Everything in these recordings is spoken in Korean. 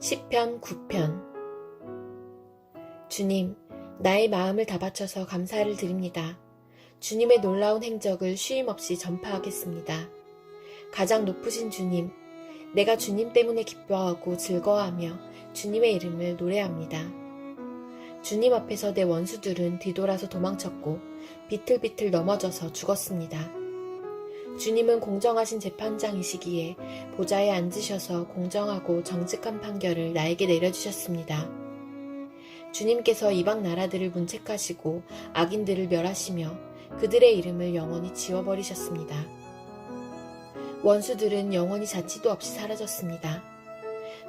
시편 9편. 주님, 나의 마음을 다 바쳐서 감사를 드립니다. 주님의 놀라운 행적을 쉼없이 전파하겠습니다. 가장 높으신 주님, 내가 주님 때문에 기뻐하고 즐거워하며 주님의 이름을 노래합니다. 주님 앞에서 내 원수들은 뒤돌아서 도망쳤고 비틀비틀 넘어져서 죽었습니다. 주님은 공정하신 재판장이시기에 보좌에 앉으셔서 공정하고 정직한 판결을 나에게 내려주셨습니다. 주님께서 이방 나라들을 문책하시고 악인들을 멸하시며 그들의 이름을 영원히 지워버리셨습니다. 원수들은 영원히 자취도 없이 사라졌습니다.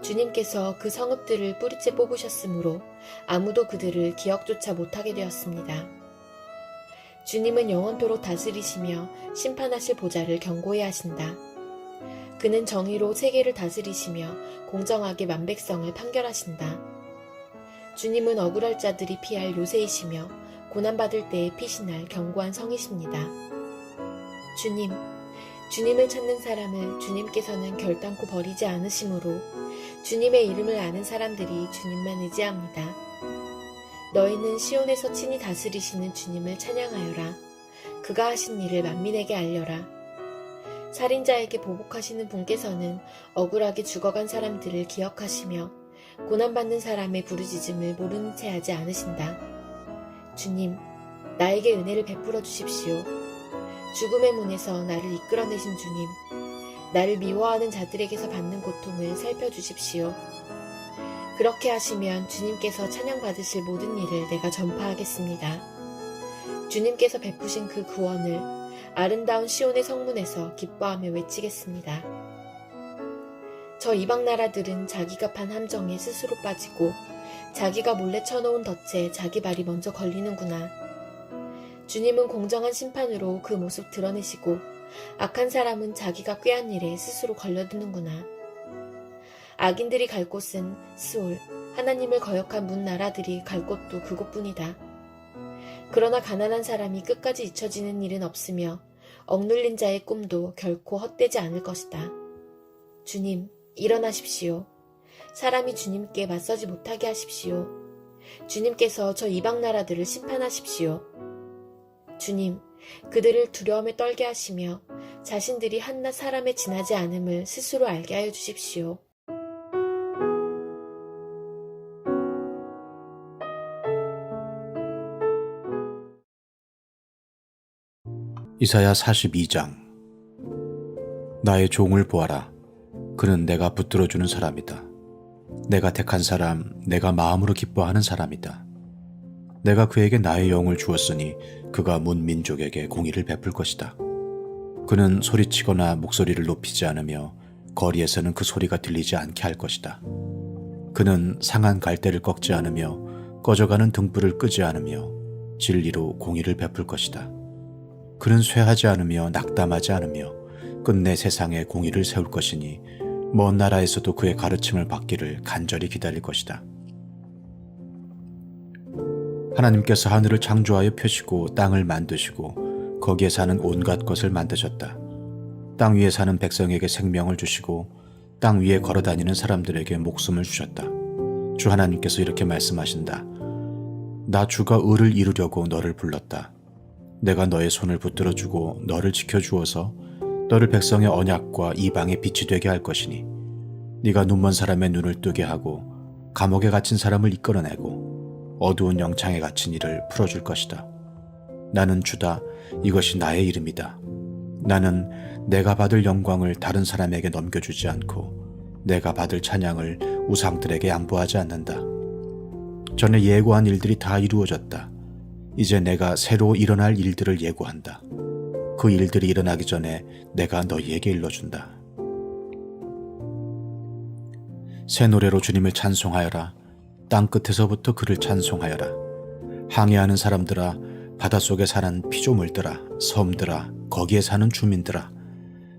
주님께서 그 성읍들을 뿌리째 뽑으셨으므로 아무도 그들을 기억조차 못하게 되었습니다. 주님은 영원토록 다스리시며 심판하실 보좌를 견고히 하신다. 그는 정의로 세계를 다스리시며 공정하게 만백성을 판결하신다. 주님은 억울할 자들이 피할 요새이시며 고난받을 때에 피신할 견고한 성이십니다. 주님을 찾는 사람을 주님께서는 결단코 버리지 않으시므로 주님의 이름을 아는 사람들이 주님만 의지합니다. 너희는 시온에서 친히 다스리시는 주님을 찬양하여라. 그가 하신 일을 만민에게 알려라. 살인자에게 보복하시는 분께서는 억울하게 죽어간 사람들을 기억하시며 고난받는 사람의 부르짖음을 모르는 채 하지 않으신다. 주님, 나에게 은혜를 베풀어 주십시오. 죽음의 문에서 나를 이끌어내신 주님, 나를 미워하는 자들에게서 받는 고통을 살펴주십시오. 그렇게 하시면 주님께서 찬양받으실 모든 일을 내가 전파하겠습니다. 주님께서 베푸신 그 구원을 아름다운 시온의 성문에서 기뻐하며 외치겠습니다. 저 이방 나라들은 자기가 판 함정에 스스로 빠지고 자기가 몰래 쳐놓은 덫에 자기 발이 먼저 걸리는구나. 주님은 공정한 심판으로 그 모습 드러내시고 악한 사람은 자기가 꾀한 일에 스스로 걸려드는구나. 악인들이 갈 곳은 스올, 하나님을 거역한 문 나라들이 갈 곳도 그곳뿐이다. 그러나 가난한 사람이 끝까지 잊혀지는 일은 없으며 억눌린 자의 꿈도 결코 헛되지 않을 것이다. 주님, 일어나십시오. 사람이 주님께 맞서지 못하게 하십시오. 주님께서 저 이방 나라들을 심판하십시오. 주님, 그들을 두려움에 떨게 하시며 자신들이 한낱 사람에 지나지 않음을 스스로 알게 하여 주십시오. 이사야 42장. 나의 종을 보아라. 그는 내가 붙들어주는 사람이다. 내가 택한 사람, 내가 마음으로 기뻐하는 사람이다. 내가 그에게 나의 영을 주었으니 그가 문 민족에게 공의를 베풀 것이다. 그는 소리치거나 목소리를 높이지 않으며 거리에서는 그 소리가 들리지 않게 할 것이다. 그는 상한 갈대를 꺾지 않으며 꺼져가는 등불을 끄지 않으며 진리로 공의를 베풀 것이다. 그는 쇠하지 않으며 낙담하지 않으며 끝내 세상에 공의를 세울 것이니 먼 나라에서도 그의 가르침을 받기를 간절히 기다릴 것이다. 하나님께서 하늘을 창조하여 펴시고 땅을 만드시고 거기에 사는 온갖 것을 만드셨다. 땅 위에 사는 백성에게 생명을 주시고 땅 위에 걸어다니는 사람들에게 목숨을 주셨다. 주 하나님께서 이렇게 말씀하신다. 나 주가 의를 이루려고 너를 불렀다. 내가 너의 손을 붙들어주고 너를 지켜주어서 너를 백성의 언약과 이방의 빛이 되게 할 것이니 네가 눈먼 사람의 눈을 뜨게 하고 감옥에 갇힌 사람을 이끌어내고 어두운 영창에 갇힌 이를 풀어줄 것이다. 나는 주다. 이것이 나의 이름이다. 나는 내가 받을 영광을 다른 사람에게 넘겨주지 않고 내가 받을 찬양을 우상들에게 양보하지 않는다. 전에 예고한 일들이 다 이루어졌다. 이제 내가 새로 일어날 일들을 예고한다. 그 일들이 일어나기 전에 내가 너희에게 일러준다. 새 노래로 주님을 찬송하여라. 땅 끝에서부터 그를 찬송하여라. 항해하는 사람들아, 바닷속에 사는 피조물들아, 섬들아, 거기에 사는 주민들아,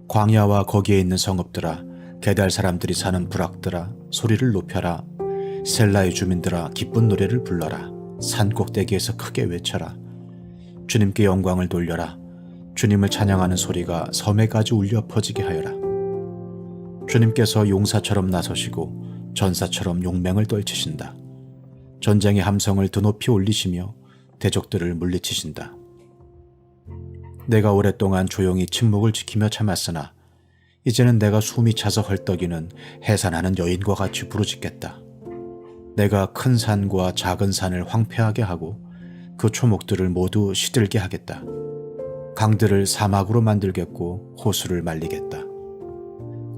광야와 거기에 있는 성읍들아, 게달 사람들이 사는 부락들아, 소리를 높여라. 셀라의 주민들아, 기쁜 노래를 불러라. 산 꼭대기에서 크게 외쳐라. 주님께 영광을 돌려라. 주님을 찬양하는 소리가 섬에까지 울려 퍼지게 하여라. 주님께서 용사처럼 나서시고 전사처럼 용맹을 떨치신다. 전쟁의 함성을 드높이 올리시며 대적들을 물리치신다. 내가 오랫동안 조용히 침묵을 지키며 참았으나 이제는 내가 숨이 차서 헐떡이는 해산하는 여인과 같이 부르짖겠다. 내가 큰 산과 작은 산을 황폐하게 하고 그 초목들을 모두 시들게 하겠다. 강들을 사막으로 만들겠고 호수를 말리겠다.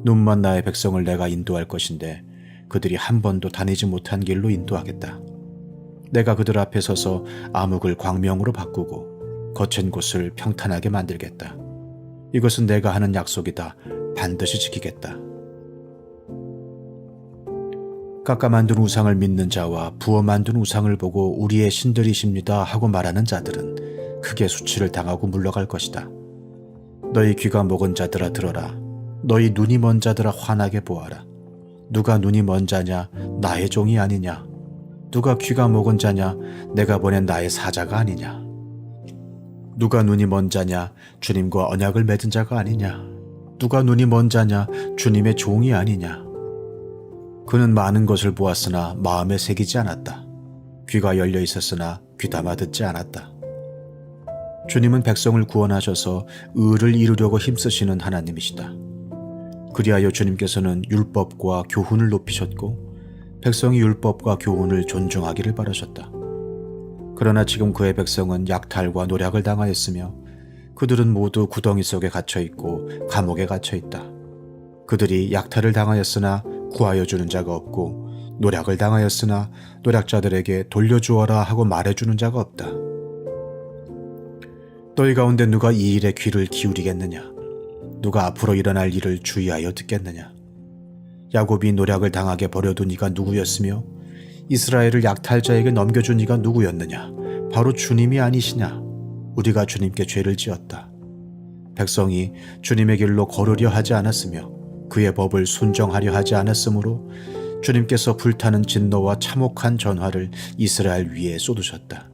눈먼 나의 백성을 내가 인도할 것인데 그들이 한 번도 다니지 못한 길로 인도하겠다. 내가 그들 앞에 서서 암흑을 광명으로 바꾸고 거친 곳을 평탄하게 만들겠다. 이것은 내가 하는 약속이다. 반드시 지키겠다. 깎아 만든 우상을 믿는 자와 부어 만든 우상을 보고 우리의 신들이십니다 하고 말하는 자들은 크게 수치를 당하고 물러갈 것이다. 너희 귀가 먹은 자들아 들어라. 너희 눈이 먼 자들아 환하게 보아라. 누가 눈이 먼 자냐? 나의 종이 아니냐? 누가 귀가 먹은 자냐? 내가 보낸 나의 사자가 아니냐? 누가 눈이 먼 자냐? 주님과 언약을 맺은 자가 아니냐? 누가 눈이 먼 자냐? 주님의 종이 아니냐? 그는 많은 것을 보았으나 마음에 새기지 않았다. 귀가 열려 있었으나 귀담아 듣지 않았다. 주님은 백성을 구원하셔서 의를 이루려고 힘쓰시는 하나님이시다. 그리하여 주님께서는 율법과 교훈을 높이셨고 백성이 율법과 교훈을 존중하기를 바라셨다. 그러나 지금 그의 백성은 약탈과 노략을 당하였으며 그들은 모두 구덩이 속에 갇혀있고 감옥에 갇혀있다. 그들이 약탈을 당하였으나 구하여 주는 자가 없고 노략을 당하였으나 노략자들에게 돌려주어라 하고 말해주는 자가 없다. 너희 가운데 누가 이 일에 귀를 기울이겠느냐? 누가 앞으로 일어날 일을 주의하여 듣겠느냐? 야곱이 노략을 당하게 버려둔 이가 누구였으며 이스라엘을 약탈자에게 넘겨준 이가 누구였느냐? 바로 주님이 아니시냐? 우리가 주님께 죄를 지었다. 백성이 주님의 길로 걸으려 하지 않았으며 그의 법을 순정하려 하지 않았으므로 주님께서 불타는 진노와 참혹한 전화를 이스라엘 위에 쏟으셨다.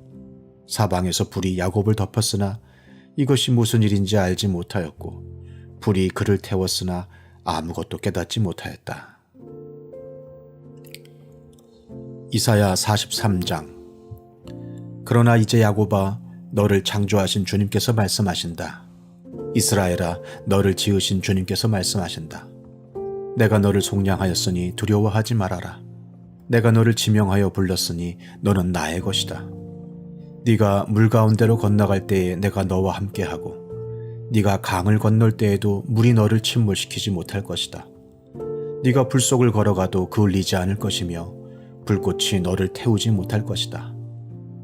사방에서 불이 야곱을 덮었으나 이것이 무슨 일인지 알지 못하였고 불이 그를 태웠으나 아무것도 깨닫지 못하였다. 이사야 43장. 그러나 이제 야곱아, 너를 창조하신 주님께서 말씀하신다. 이스라엘아, 너를 지으신 주님께서 말씀하신다. 내가 너를 속량하였으니 두려워하지 말아라. 내가 너를 지명하여 불렀으니 너는 나의 것이다. 네가 물 가운데로 건너갈 때에 내가 너와 함께하고 네가 강을 건널 때에도 물이 너를 침몰시키지 못할 것이다. 네가 불 속을 걸어가도 그을리지 않을 것이며 불꽃이 너를 태우지 못할 것이다.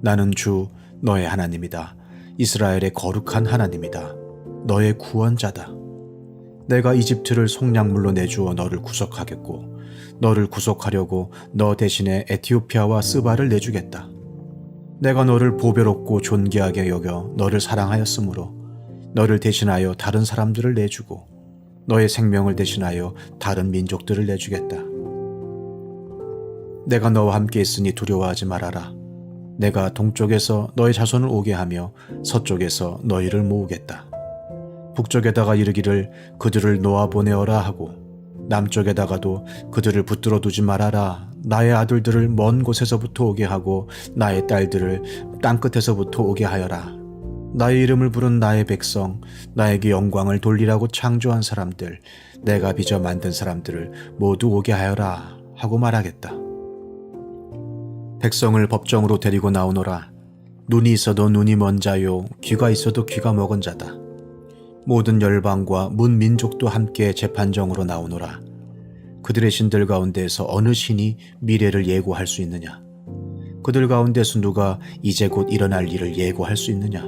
나는 주 너의 하나님이다. 이스라엘의 거룩한 하나님이다. 너의 구원자다. 내가 이집트를 속량물로 내주어 너를 구속하겠고 너를 구속하려고 너 대신에 에티오피아와 스바를 내주겠다. 내가 너를 보배롭고 존귀하게 여겨 너를 사랑하였으므로 너를 대신하여 다른 사람들을 내주고 너의 생명을 대신하여 다른 민족들을 내주겠다. 내가 너와 함께 있으니 두려워하지 말아라. 내가 동쪽에서 너의 자손을 오게 하며 서쪽에서 너희를 모으겠다. 북쪽에다가 이르기를 그들을 놓아보내어라 하고 남쪽에다가도 그들을 붙들어 두지 말아라. 나의 아들들을 먼 곳에서부터 오게 하고 나의 딸들을 땅끝에서부터 오게 하여라. 나의 이름을 부른 나의 백성, 나에게 영광을 돌리라고 창조한 사람들, 내가 빚어 만든 사람들을 모두 오게 하여라 하고 말하겠다. 백성을 법정으로 데리고 나오노라. 눈이 있어도 눈이 먼 자요, 귀가 있어도 귀가 먹은 자다. 모든 열방과 문 민족도 함께 재판정으로 나오노라. 그들의 신들 가운데에서 어느 신이 미래를 예고할 수 있느냐? 그들 가운데서 누가 이제 곧 일어날 일을 예고할 수 있느냐?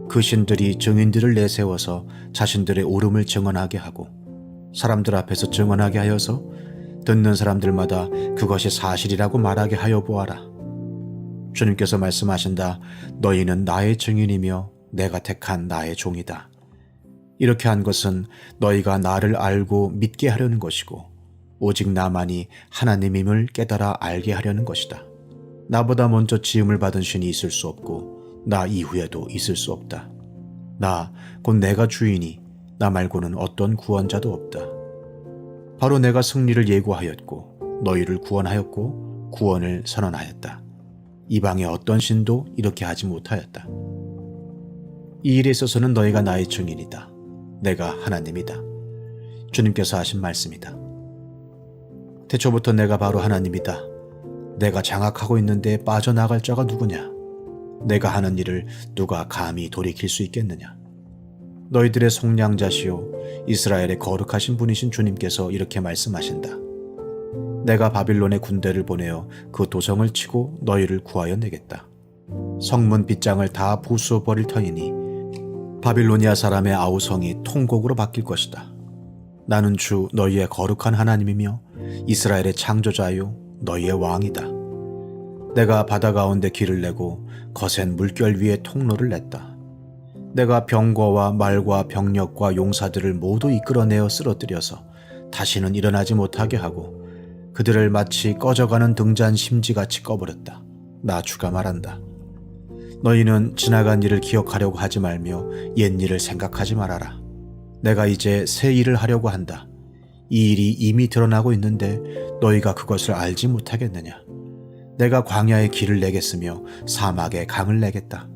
그 신들이 증인들을 내세워서 자신들의 옳음을 증언하게 하고 사람들 앞에서 증언하게 하여서 듣는 사람들마다 그것이 사실이라고 말하게 하여 보아라. 주님께서 말씀하신다. 너희는 나의 증인이며 내가 택한 나의 종이다. 이렇게 한 것은 너희가 나를 알고 믿게 하려는 것이고 오직 나만이 하나님임을 깨달아 알게 하려는 것이다. 나보다 먼저 지음을 받은 신이 있을 수 없고 나 이후에도 있을 수 없다. 나 곧 내가 주이니 나 말고는 어떤 구원자도 없다. 바로 내가 승리를 예고하였고 너희를 구원하였고 구원을 선언하였다. 이방의 어떤 신도 이렇게 하지 못하였다. 이 일에 있어서는 너희가 나의 증인이다. 내가 하나님이다. 주님께서 하신 말씀이다. 태초부터 내가 바로 하나님이다. 내가 장악하고 있는데 빠져나갈 자가 누구냐? 내가 하는 일을 누가 감히 돌이킬 수 있겠느냐? 너희들의 속량자시오 이스라엘의 거룩하신 분이신 주님께서 이렇게 말씀하신다. 내가 바빌론의 군대를 보내어 그 도성을 치고 너희를 구하여 내겠다. 성문 빗장을 다 부수어 버릴 터이니 바빌로니아 사람의 아우성이 통곡으로 바뀔 것이다. 나는 주 너희의 거룩한 하나님이며 이스라엘의 창조자요 너희의 왕이다. 내가 바다 가운데 길을 내고 거센 물결 위에 통로를 냈다. 내가 병거와 말과 병력과 용사들을 모두 이끌어내어 쓰러뜨려서 다시는 일어나지 못하게 하고 그들을 마치 꺼져가는 등잔 심지같이 꺼버렸다. 나 주가 말한다. 너희는 지나간 일을 기억하려고 하지 말며 옛 일을 생각하지 말아라. 내가 이제 새 일을 하려고 한다. 이 일이 이미 드러나고 있는데 너희가 그것을 알지 못하겠느냐? 내가 광야에 길을 내겠으며 사막에 강을 내겠다.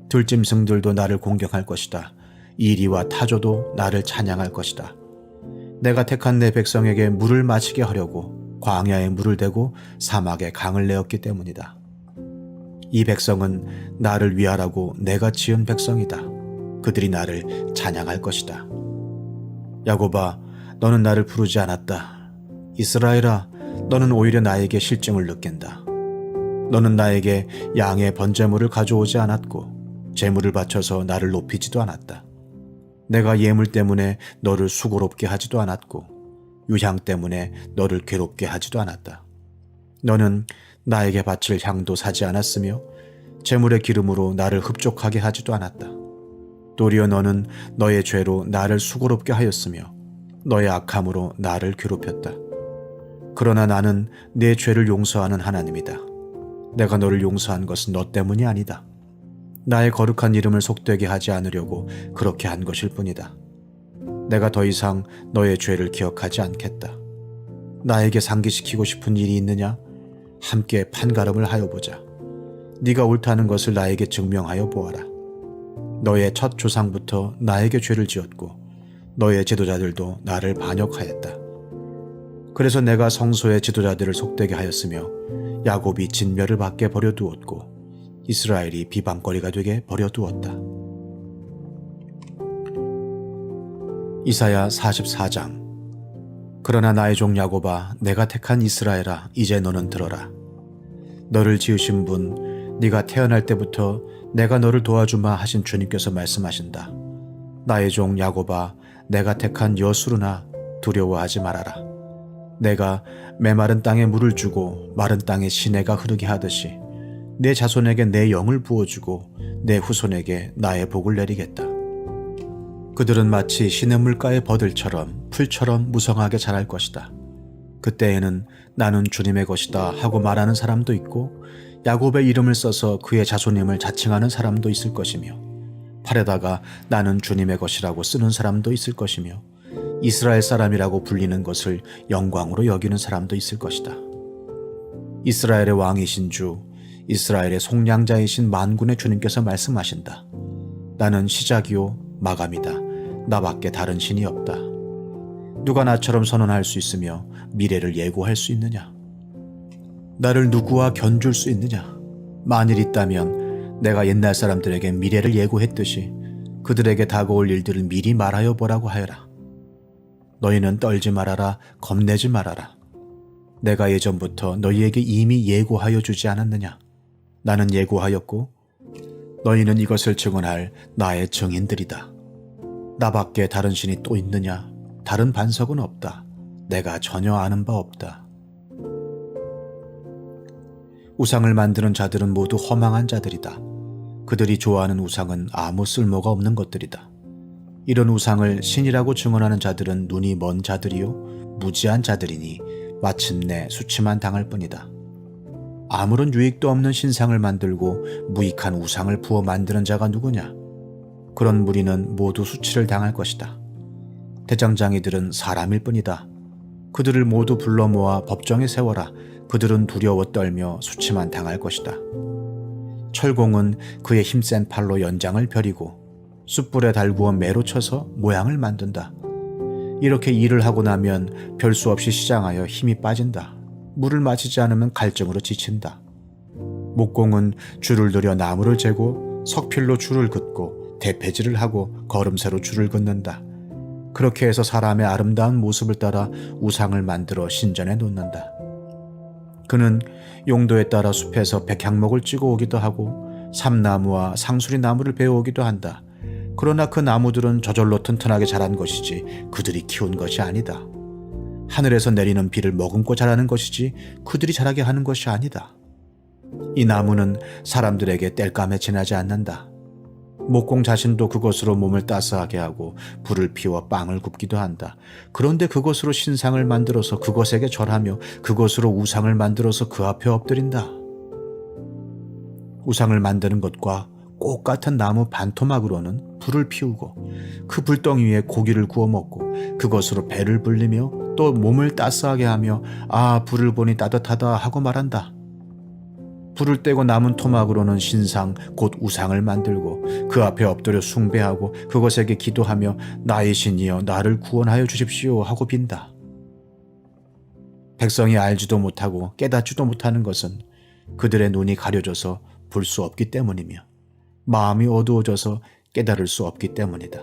들짐승들도 나를 공경할 것이다. 이리와 타조도 나를 찬양할 것이다. 내가 택한 내 백성에게 물을 마시게 하려고 광야에 물을 대고 사막에 강을 내었기 때문이다. 이 백성은 나를 위하라고 내가 지은 백성이다. 그들이 나를 찬양할 것이다. 야곱아, 너는 나를 부르지 않았다. 이스라엘아, 너는 오히려 나에게 실증을 느낀다. 너는 나에게 양의 번제물을 가져오지 않았고 제물을 바쳐서 나를 높이지도 않았다. 내가 예물 때문에 너를 수고롭게 하지도 않았고 유향 때문에 너를 괴롭게 하지도 않았다. 너는 나에게 바칠 향도 사지 않았으며 제물의 기름으로 나를 흡족하게 하지도 않았다. 도리어 너는 너의 죄로 나를 수고롭게 하였으며 너의 악함으로 나를 괴롭혔다. 그러나 나는 내 죄를 용서하는 하나님이다. 내가 너를 용서한 것은 너 때문이 아니다. 나의 거룩한 이름을 속되게 하지 않으려고 그렇게 한 것일 뿐이다. 내가 더 이상 너의 죄를 기억하지 않겠다. 나에게 상기시키고 싶은 일이 있느냐? 함께 판가름을 하여 보자. 네가 옳다는 것을 나에게 증명하여 보아라. 너의 첫 조상부터 나에게 죄를 지었고 너의 지도자들도 나를 반역하였다. 그래서 내가 성소의 지도자들을 속되게 하였으며 야곱이 진멸을 받게 버려두었고 이스라엘이 비방거리가 되게 버려두었다. 이사야 44장. 그러나 나의 종 야곱아, 내가 택한 이스라엘아, 이제 너는 들어라. 너를 지으신 분, 네가 태어날 때부터 내가 너를 도와주마 하신 주님께서 말씀하신다. 나의 종 야곱아, 내가 택한 여수르나 두려워하지 말아라. 내가 메마른 땅에 물을 주고 마른 땅에 시내가 흐르게 하듯이 내 자손에게 내 영을 부어주고 내 후손에게 나의 복을 내리겠다. 그들은 마치 시냇물가의 버들처럼 풀처럼 무성하게 자랄 것이다. 그때에는 나는 주님의 것이다 하고 말하는 사람도 있고 야곱의 이름을 써서 그의 자손임을 자칭하는 사람도 있을 것이며 팔에다가 나는 주님의 것이라고 쓰는 사람도 있을 것이며 이스라엘 사람이라고 불리는 것을 영광으로 여기는 사람도 있을 것이다. 이스라엘의 왕이신 주, 이스라엘의 속량자이신 만군의 주님께서 말씀하신다. 나는 시작이요 마감이다. 나밖에 다른 신이 없다. 누가 나처럼 선언할 수 있으며 미래를 예고할 수 있느냐? 나를 누구와 견줄 수 있느냐? 만일 있다면 내가 옛날 사람들에게 미래를 예고했듯이 그들에게 다가올 일들을 미리 말하여 보라고 하여라. 너희는 떨지 말아라, 겁내지 말아라. 내가 예전부터 너희에게 이미 예고하여 주지 않았느냐? 나는 예고하였고 너희는 이것을 증언할 나의 증인들이다. 나밖에 다른 신이 또 있느냐? 다른 반석은 없다. 내가 전혀 아는 바 없다. 우상을 만드는 자들은 모두 허망한 자들이다. 그들이 좋아하는 우상은 아무 쓸모가 없는 것들이다. 이런 우상을 신이라고 증언하는 자들은 눈이 먼 자들이요 무지한 자들이니 마침내 수치만 당할 뿐이다. 아무런 유익도 없는 신상을 만들고 무익한 우상을 부어 만드는 자가 누구냐? 그런 무리는 모두 수치를 당할 것이다. 대장장이들은 사람일 뿐이다. 그들을 모두 불러 모아 법정에 세워라. 그들은 두려워 떨며 수치만 당할 것이다. 철공은 그의 힘센 팔로 연장을 벼리고 숯불에 달구어 매로 쳐서 모양을 만든다. 이렇게 일을 하고 나면 별 수 없이 시장하여 힘이 빠진다. 물을 마시지 않으면 갈증으로 지친다. 목공은 줄을 들여 나무를 재고 석필로 줄을 긋고 대패질을 하고 걸음새로 줄을 긋는다. 그렇게 해서 사람의 아름다운 모습을 따라 우상을 만들어 신전에 놓는다. 그는 용도에 따라 숲에서 백향목을 찍어 오기도 하고 삼나무와 상수리 나무를 베어 오기도 한다. 그러나 그 나무들은 저절로 튼튼하게 자란 것이지 그들이 키운 것이 아니다. 하늘에서 내리는 비를 머금고 자라는 것이지 그들이 자라게 하는 것이 아니다. 이 나무는 사람들에게 땔감에 지나지 않는다. 목공 자신도 그것으로 몸을 따스하게 하고 불을 피워 빵을 굽기도 한다. 그런데 그것으로 신상을 만들어서 그것에게 절하며 그것으로 우상을 만들어서 그 앞에 엎드린다. 우상을 만드는 것과 똑같은 나무 반토막으로는 불을 피우고 그 불덩이 위에 고기를 구워 먹고 그것으로 배를 불리며 또 몸을 따스하게 하며 아, 불을 보니 따뜻하다 하고 말한다. 불을 떼고 남은 토막으로는 신상 곧 우상을 만들고 그 앞에 엎드려 숭배하고 그것에게 기도하며 나의 신이여 나를 구원하여 주십시오 하고 빈다. 백성이 알지도 못하고 깨닫지도 못하는 것은 그들의 눈이 가려져서 볼 수 없기 때문이며 마음이 어두워져서 깨달을 수 없기 때문이다.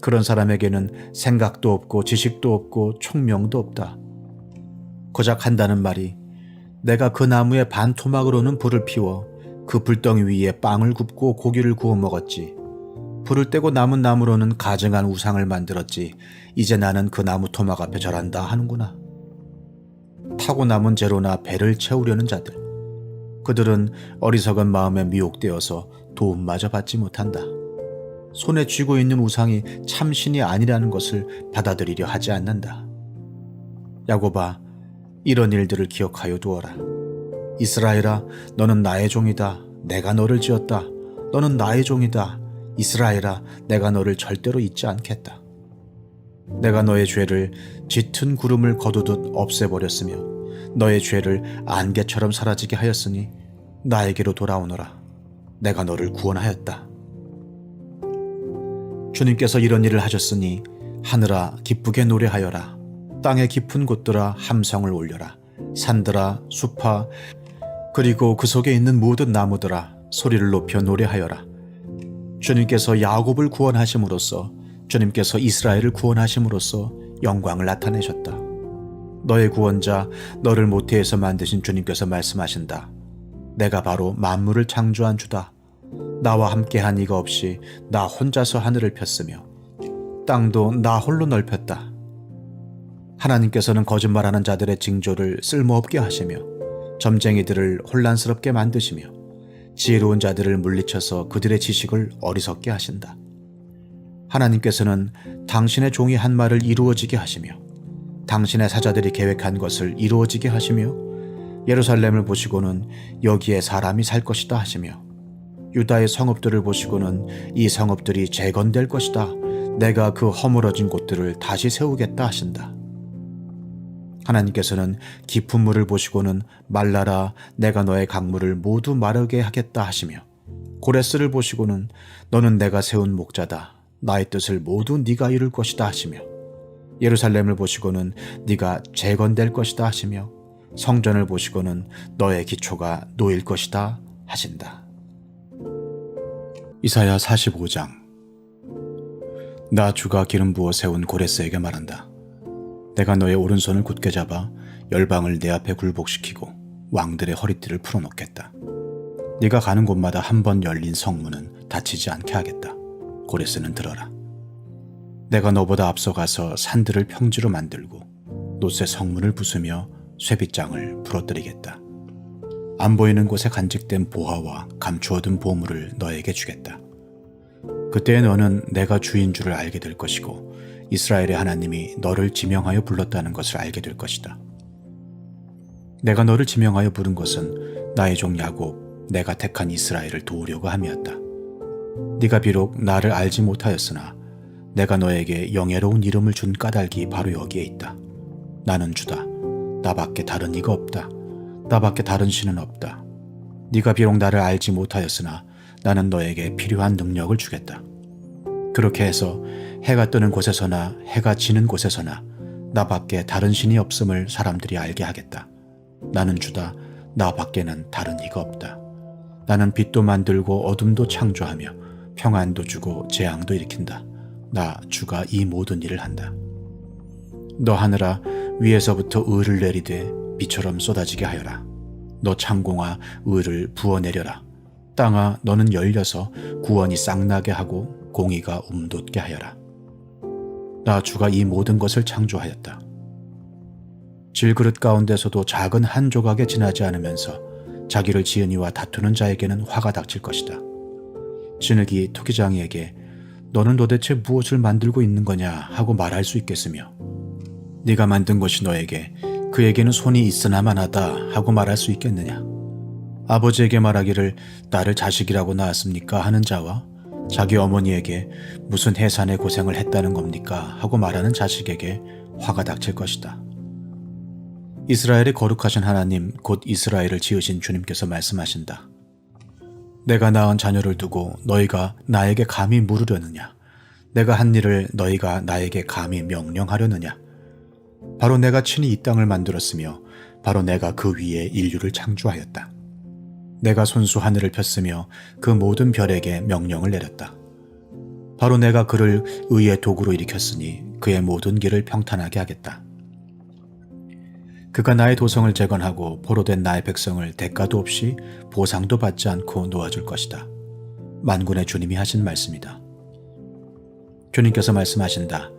그런 사람에게는 생각도 없고 지식도 없고 총명도 없다. 고작 한다는 말이 내가 그 나무의 반토막으로는 불을 피워 그 불덩이 위에 빵을 굽고 고기를 구워 먹었지. 불을 떼고 남은 나무로는 가증한 우상을 만들었지. 이제 나는 그 나무 토막 앞에 절한다 하는구나. 타고 남은 재로나 배를 채우려는 자들. 그들은 어리석은 마음에 미혹되어서 도움마저 받지 못한다. 손에 쥐고 있는 우상이 참신이 아니라는 것을 받아들이려 하지 않는다. 야곱아, 이런 일들을 기억하여 두어라. 이스라엘아, 너는 나의 종이다. 내가 너를 지었다. 너는 나의 종이다. 이스라엘아, 내가 너를 절대로 잊지 않겠다. 내가 너의 죄를 짙은 구름을 거두듯 없애버렸으며 너의 죄를 안개처럼 사라지게 하였으니 나에게로 돌아오너라. 내가 너를 구원하였다. 주님께서 이런 일을 하셨으니 하늘아 기쁘게 노래하여라. 땅의 깊은 곳들아 함성을 올려라. 산들아 숲아 그리고 그 속에 있는 모든 나무들아 소리를 높여 노래하여라. 주님께서 야곱을 구원하심으로써 주님께서 이스라엘을 구원하심으로써 영광을 나타내셨다. 너의 구원자 너를 모태에서 만드신 주님께서 말씀하신다. 내가 바로 만물을 창조한 주다. 나와 함께한 이가 없이 나 혼자서 하늘을 폈으며 땅도 나 홀로 넓혔다. 하나님께서는 거짓말하는 자들의 징조를 쓸모없게 하시며 점쟁이들을 혼란스럽게 만드시며 지혜로운 자들을 물리쳐서 그들의 지식을 어리석게 하신다. 하나님께서는 당신의 종이 한 말을 이루어지게 하시며 당신의 사자들이 계획한 것을 이루어지게 하시며 예루살렘을 보시고는 여기에 사람이 살 것이다 하시며 유다의 성읍들을 보시고는 이 성읍들이 재건될 것이다. 내가 그 허물어진 곳들을 다시 세우겠다 하신다. 하나님께서는 깊은 물을 보시고는 말라라 내가 너의 강물을 모두 마르게 하겠다 하시며 고레스를 보시고는 너는 내가 세운 목자다. 나의 뜻을 모두 네가 이룰 것이다 하시며 예루살렘을 보시고는 네가 재건될 것이다 하시며 성전을 보시고는 너의 기초가 놓일 것이다 하신다. 이사야 45장. 나 주가 기름 부어 세운 고레스에게 말한다. 내가 너의 오른손을 굳게 잡아 열방을 내 앞에 굴복시키고 왕들의 허리띠를 풀어놓겠다. 네가 가는 곳마다 한 번 열린 성문은 닫히지 않게 하겠다. 고레스는 들어라. 내가 너보다 앞서가서 산들을 평지로 만들고 놋의 성문을 부수며 쇠빗장을 부러뜨리겠다. 안 보이는 곳에 간직된 보화와 감추어둔 보물을 너에게 주겠다. 그때 너는 내가 주인 줄을 알게 될 것이고 이스라엘의 하나님이 너를 지명하여 불렀다는 것을 알게 될 것이다. 내가 너를 지명하여 부른 것은 나의 종 야곱, 내가 택한 이스라엘을 도우려고 함이었다. 네가 비록 나를 알지 못하였으나 내가 너에게 영예로운 이름을 준 까닭이 바로 여기에 있다. 나는 주다. 나밖에 다른 이가 없다. 나밖에 다른 신은 없다. 네가 비록 나를 알지 못하였으나 나는 너에게 필요한 능력을 주겠다. 그렇게 해서 해가 뜨는 곳에서나 해가 지는 곳에서나 나밖에 다른 신이 없음을 사람들이 알게 하겠다. 나는 주다. 나밖에는 다른 이가 없다. 나는 빛도 만들고 어둠도 창조하며 평안도 주고 재앙도 일으킨다. 나 주가 이 모든 일을 한다. 너 하늘아, 위에서부터 의를 내리되 비처럼 쏟아지게 하여라. 너 창공아, 의를 부어내려라. 땅아, 너는 열려서 구원이 싹나게 하고 공의가 움돋게 하여라. 나 주가 이 모든 것을 창조하였다. 질그릇 가운데서도 작은 한 조각에 지나지 않으면서 자기를 지은 이와 다투는 자에게는 화가 닥칠 것이다. 진흙이 토기장이에게 너는 도대체 무엇을 만들고 있는 거냐 하고 말할 수 있겠으며, 네가 만든 것이 너에게 그에게는 손이 있으나마나다 하고 말할 수 있겠느냐. 아버지에게 말하기를 나를 자식이라고 낳았습니까 하는 자와 자기 어머니에게 무슨 해산의 고생을 했다는 겁니까 하고 말하는 자식에게 화가 닥칠 것이다. 이스라엘의 거룩하신 하나님 곧 이스라엘을 지으신 주님께서 말씀하신다. 내가 낳은 자녀를 두고 너희가 나에게 감히 물으려느냐? 내가 한 일을 너희가 나에게 감히 명령하려느냐? 바로 내가 친히 이 땅을 만들었으며 바로 내가 그 위에 인류를 창조하였다. 내가 손수 하늘을 폈으며 그 모든 별에게 명령을 내렸다. 바로 내가 그를 의의 도구로 일으켰으니 그의 모든 길을 평탄하게 하겠다. 그가 나의 도성을 재건하고 포로된 나의 백성을 대가도 없이 보상도 받지 않고 놓아줄 것이다. 만군의 주님이 하신 말씀이다. 주님께서 말씀하신다.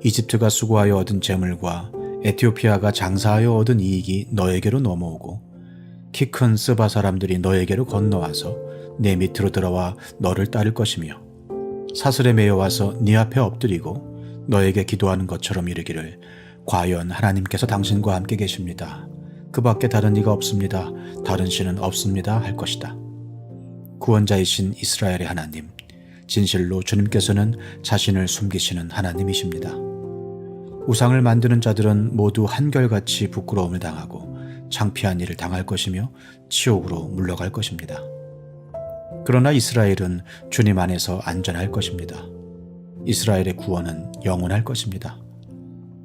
이집트가 수고하여 얻은 재물과 에티오피아가 장사하여 얻은 이익이 너에게로 넘어오고 키 큰 스바 사람들이 너에게로 건너와서 내 밑으로 들어와 너를 따를 것이며 사슬에 매여와서 네 앞에 엎드리고 너에게 기도하는 것처럼 이르기를 과연 하나님께서 당신과 함께 계십니다. 그 밖에 다른 이가 없습니다. 다른 신은 없습니다. 할 것이다. 구원자이신 이스라엘의 하나님, 진실로 주님께서는 자신을 숨기시는 하나님이십니다. 우상을 만드는 자들은 모두 한결같이 부끄러움을 당하고 창피한 일을 당할 것이며 지옥으로 물러갈 것입니다. 그러나 이스라엘은 주님 안에서 안전할 것입니다. 이스라엘의 구원은 영원할 것입니다.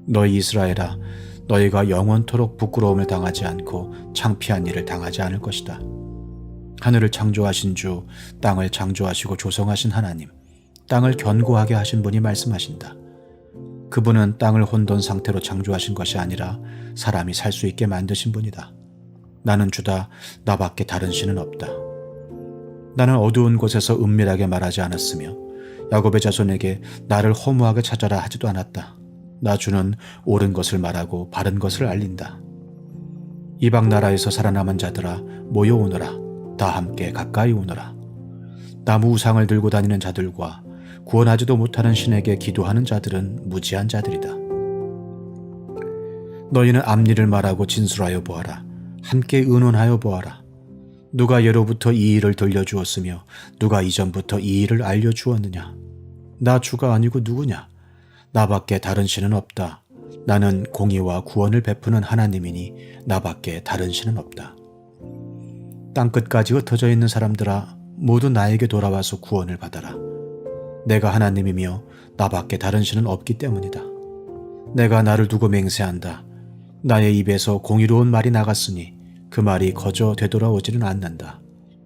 너희 이스라엘아, 너희가 영원토록 부끄러움을 당하지 않고 창피한 일을 당하지 않을 것이다. 하늘을 창조하신 주, 땅을 창조하시고 조성하신 하나님, 땅을 견고하게 하신 분이 말씀하신다. 그분은 땅을 혼돈 상태로 창조하신 것이 아니라 사람이 살 수 있게 만드신 분이다. 나는 주다. 나밖에 다른 신은 없다. 나는 어두운 곳에서 은밀하게 말하지 않았으며 야곱의 자손에게 나를 허무하게 찾아라 하지도 않았다. 나 주는 옳은 것을 말하고 바른 것을 알린다. 이방 나라에서 살아남은 자들아 모여오너라. 다 함께 가까이 오너라. 나무 우상을 들고 다니는 자들과 구원하지도 못하는 신에게 기도하는 자들은 무지한 자들이다. 너희는 앞일을 말하고 진술하여 보아라. 함께 의논하여 보아라. 누가 예로부터 이 일을 들려주었으며 누가 이전부터 이 일을 알려주었느냐? 나 주가 아니고 누구냐? 나밖에 다른 신은 없다. 나는 공의와 구원을 베푸는 하나님이니 나밖에 다른 신은 없다. 땅끝까지 흩어져 있는 사람들아 모두 나에게 돌아와서 구원을 받아라. 내가 하나님이며 나밖에 다른 신은 없기 때문이다. 내가 나를 두고 맹세한다. 나의 입에서 공의로운 말이 나갔으니 그 말이 거저 되돌아오지는 않는다.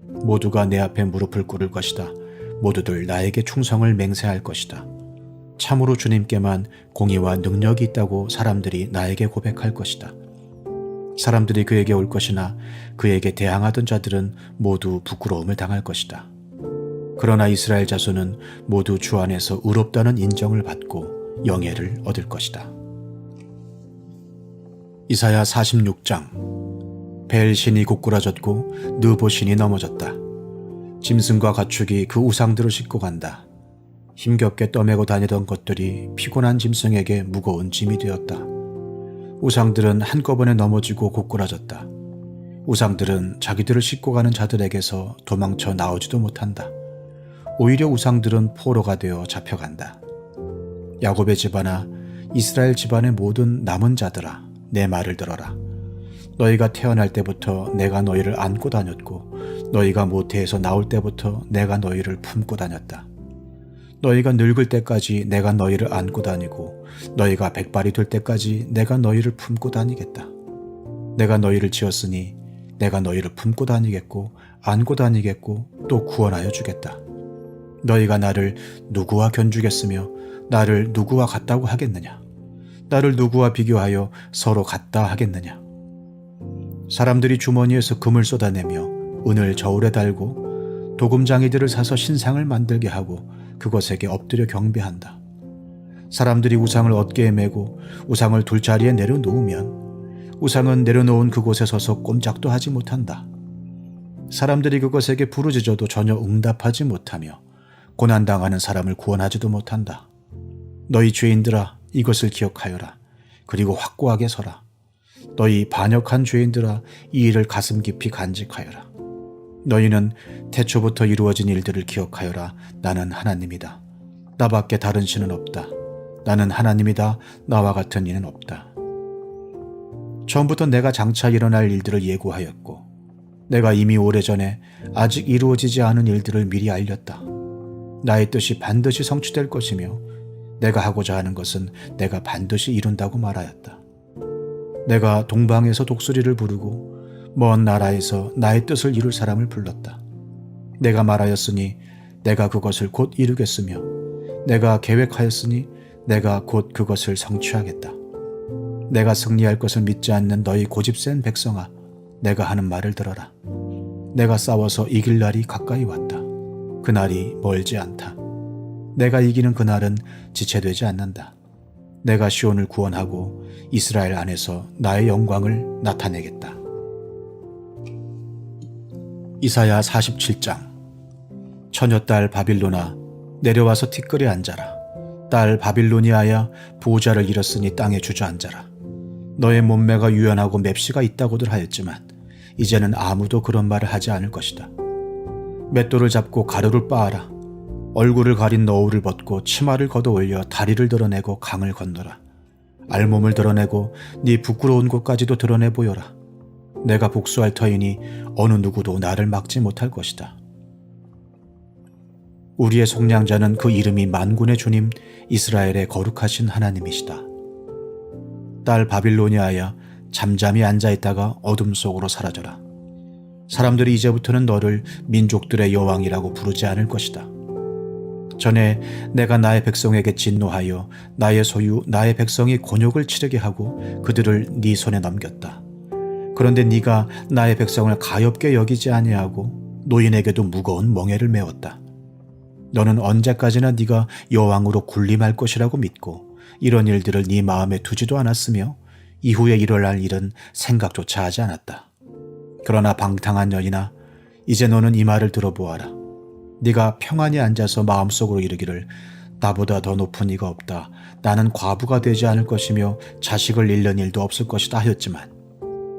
모두가 내 앞에 무릎을 꿇을 것이다. 모두들 나에게 충성을 맹세할 것이다. 참으로 주님께만 공의와 능력이 있다고 사람들이 나에게 고백할 것이다. 사람들이 그에게 올 것이나 그에게 대항하던 자들은 모두 부끄러움을 당할 것이다. 그러나 이스라엘 자손은 모두 주 안에서 의롭다는 인정을 받고 영예를 얻을 것이다. 이사야 46장. 벨신이 고꾸라졌고 느보신이 넘어졌다. 짐승과 가축이 그 우상들을 싣고 간다. 힘겹게 떠매고 다니던 것들이 피곤한 짐승에게 무거운 짐이 되었다. 우상들은 한꺼번에 넘어지고 고꾸라졌다. 우상들은 자기들을 싣고 가는 자들에게서 도망쳐 나오지도 못한다. 오히려 우상들은 포로가 되어 잡혀간다. 야곱의 집안아, 이스라엘 집안의 모든 남은 자들아, 내 말을 들어라. 너희가 태어날 때부터 내가 너희를 안고 다녔고 너희가 모태에서 나올 때부터 내가 너희를 품고 다녔다. 너희가 늙을 때까지 내가 너희를 안고 다니고 너희가 백발이 될 때까지 내가 너희를 품고 다니겠다. 내가 너희를 지었으니 내가 너희를 품고 다니겠고 안고 다니겠고 또 구원하여 주겠다. 너희가 나를 누구와 견주겠으며 나를 누구와 같다고 하겠느냐? 나를 누구와 비교하여 서로 같다 하겠느냐? 사람들이 주머니에서 금을 쏟아내며 은을 저울에 달고 도금장이들을 사서 신상을 만들게 하고 그것에게 엎드려 경배한다. 사람들이 우상을 어깨에 메고 우상을 둘자리에 내려놓으면 우상은 내려놓은 그곳에 서서 꼼짝도 하지 못한다. 사람들이 그것에게 부르짖어도 전혀 응답하지 못하며 고난당하는 사람을 구원하지도 못한다. 너희 죄인들아, 이것을 기억하여라. 그리고 확고하게 서라. 너희 반역한 죄인들아, 이 일을 가슴 깊이 간직하여라. 너희는 태초부터 이루어진 일들을 기억하여라. 나는 하나님이다. 나밖에 다른 신은 없다. 나는 하나님이다. 나와 같은 이는 없다. 처음부터 내가 장차 일어날 일들을 예고하였고 내가 이미 오래전에 아직 이루어지지 않은 일들을 미리 알렸다. 나의 뜻이 반드시 성취될 것이며 내가 하고자 하는 것은 내가 반드시 이룬다고 말하였다. 내가 동방에서 독수리를 부르고 먼 나라에서 나의 뜻을 이룰 사람을 불렀다. 내가 말하였으니 내가 그것을 곧 이루겠으며 내가 계획하였으니 내가 곧 그것을 성취하겠다. 내가 승리할 것을 믿지 않는 너희 고집센 백성아, 내가 하는 말을 들어라. 내가 싸워서 이길 날이 가까이 왔다. 그날이 멀지 않다. 내가 이기는 그날은 지체되지 않는다. 내가 시온을 구원하고 이스라엘 안에서 나의 영광을 나타내겠다. 이사야 47장. 처녀딸 바빌로나, 내려와서 티끌에 앉아라. 딸 바빌로니아야, 보호자를 잃었으니 땅에 주저앉아라. 너의 몸매가 유연하고 맵시가 있다고들 하였지만 이제는 아무도 그런 말을 하지 않을 것이다. 맷돌을 잡고 가루를 빻아라. 얼굴을 가린 너울을 벗고 치마를 걷어 올려 다리를 드러내고 강을 건너라. 알몸을 드러내고 네 부끄러운 곳까지도 드러내 보여라. 내가 복수할 터이니 어느 누구도 나를 막지 못할 것이다. 우리의 속량자는 그 이름이 만군의 주님 이스라엘의 거룩하신 하나님이시다. 딸 바빌로니아야, 잠잠히 앉아있다가 어둠 속으로 사라져라. 사람들이 이제부터는 너를 민족들의 여왕이라고 부르지 않을 것이다. 전에 내가 나의 백성에게 진노하여 나의 소유 나의 백성이 곤욕을 치르게 하고 그들을 네 손에 넘겼다. 그런데 네가 나의 백성을 가엾게 여기지 아니하고 노인에게도 무거운 멍에를 메웠다. 너는 언제까지나 네가 여왕으로 군림할 것이라고 믿고 이런 일들을 네 마음에 두지도 않았으며 이후에 일어날 일은 생각조차 하지 않았다. 그러나 방탕한 년이나, 이제 너는 이 말을 들어보아라. 네가 평안히 앉아서 마음속으로 이르기를 나보다 더 높은 이가 없다. 나는 과부가 되지 않을 것이며 자식을 잃는 일도 없을 것이다 하였지만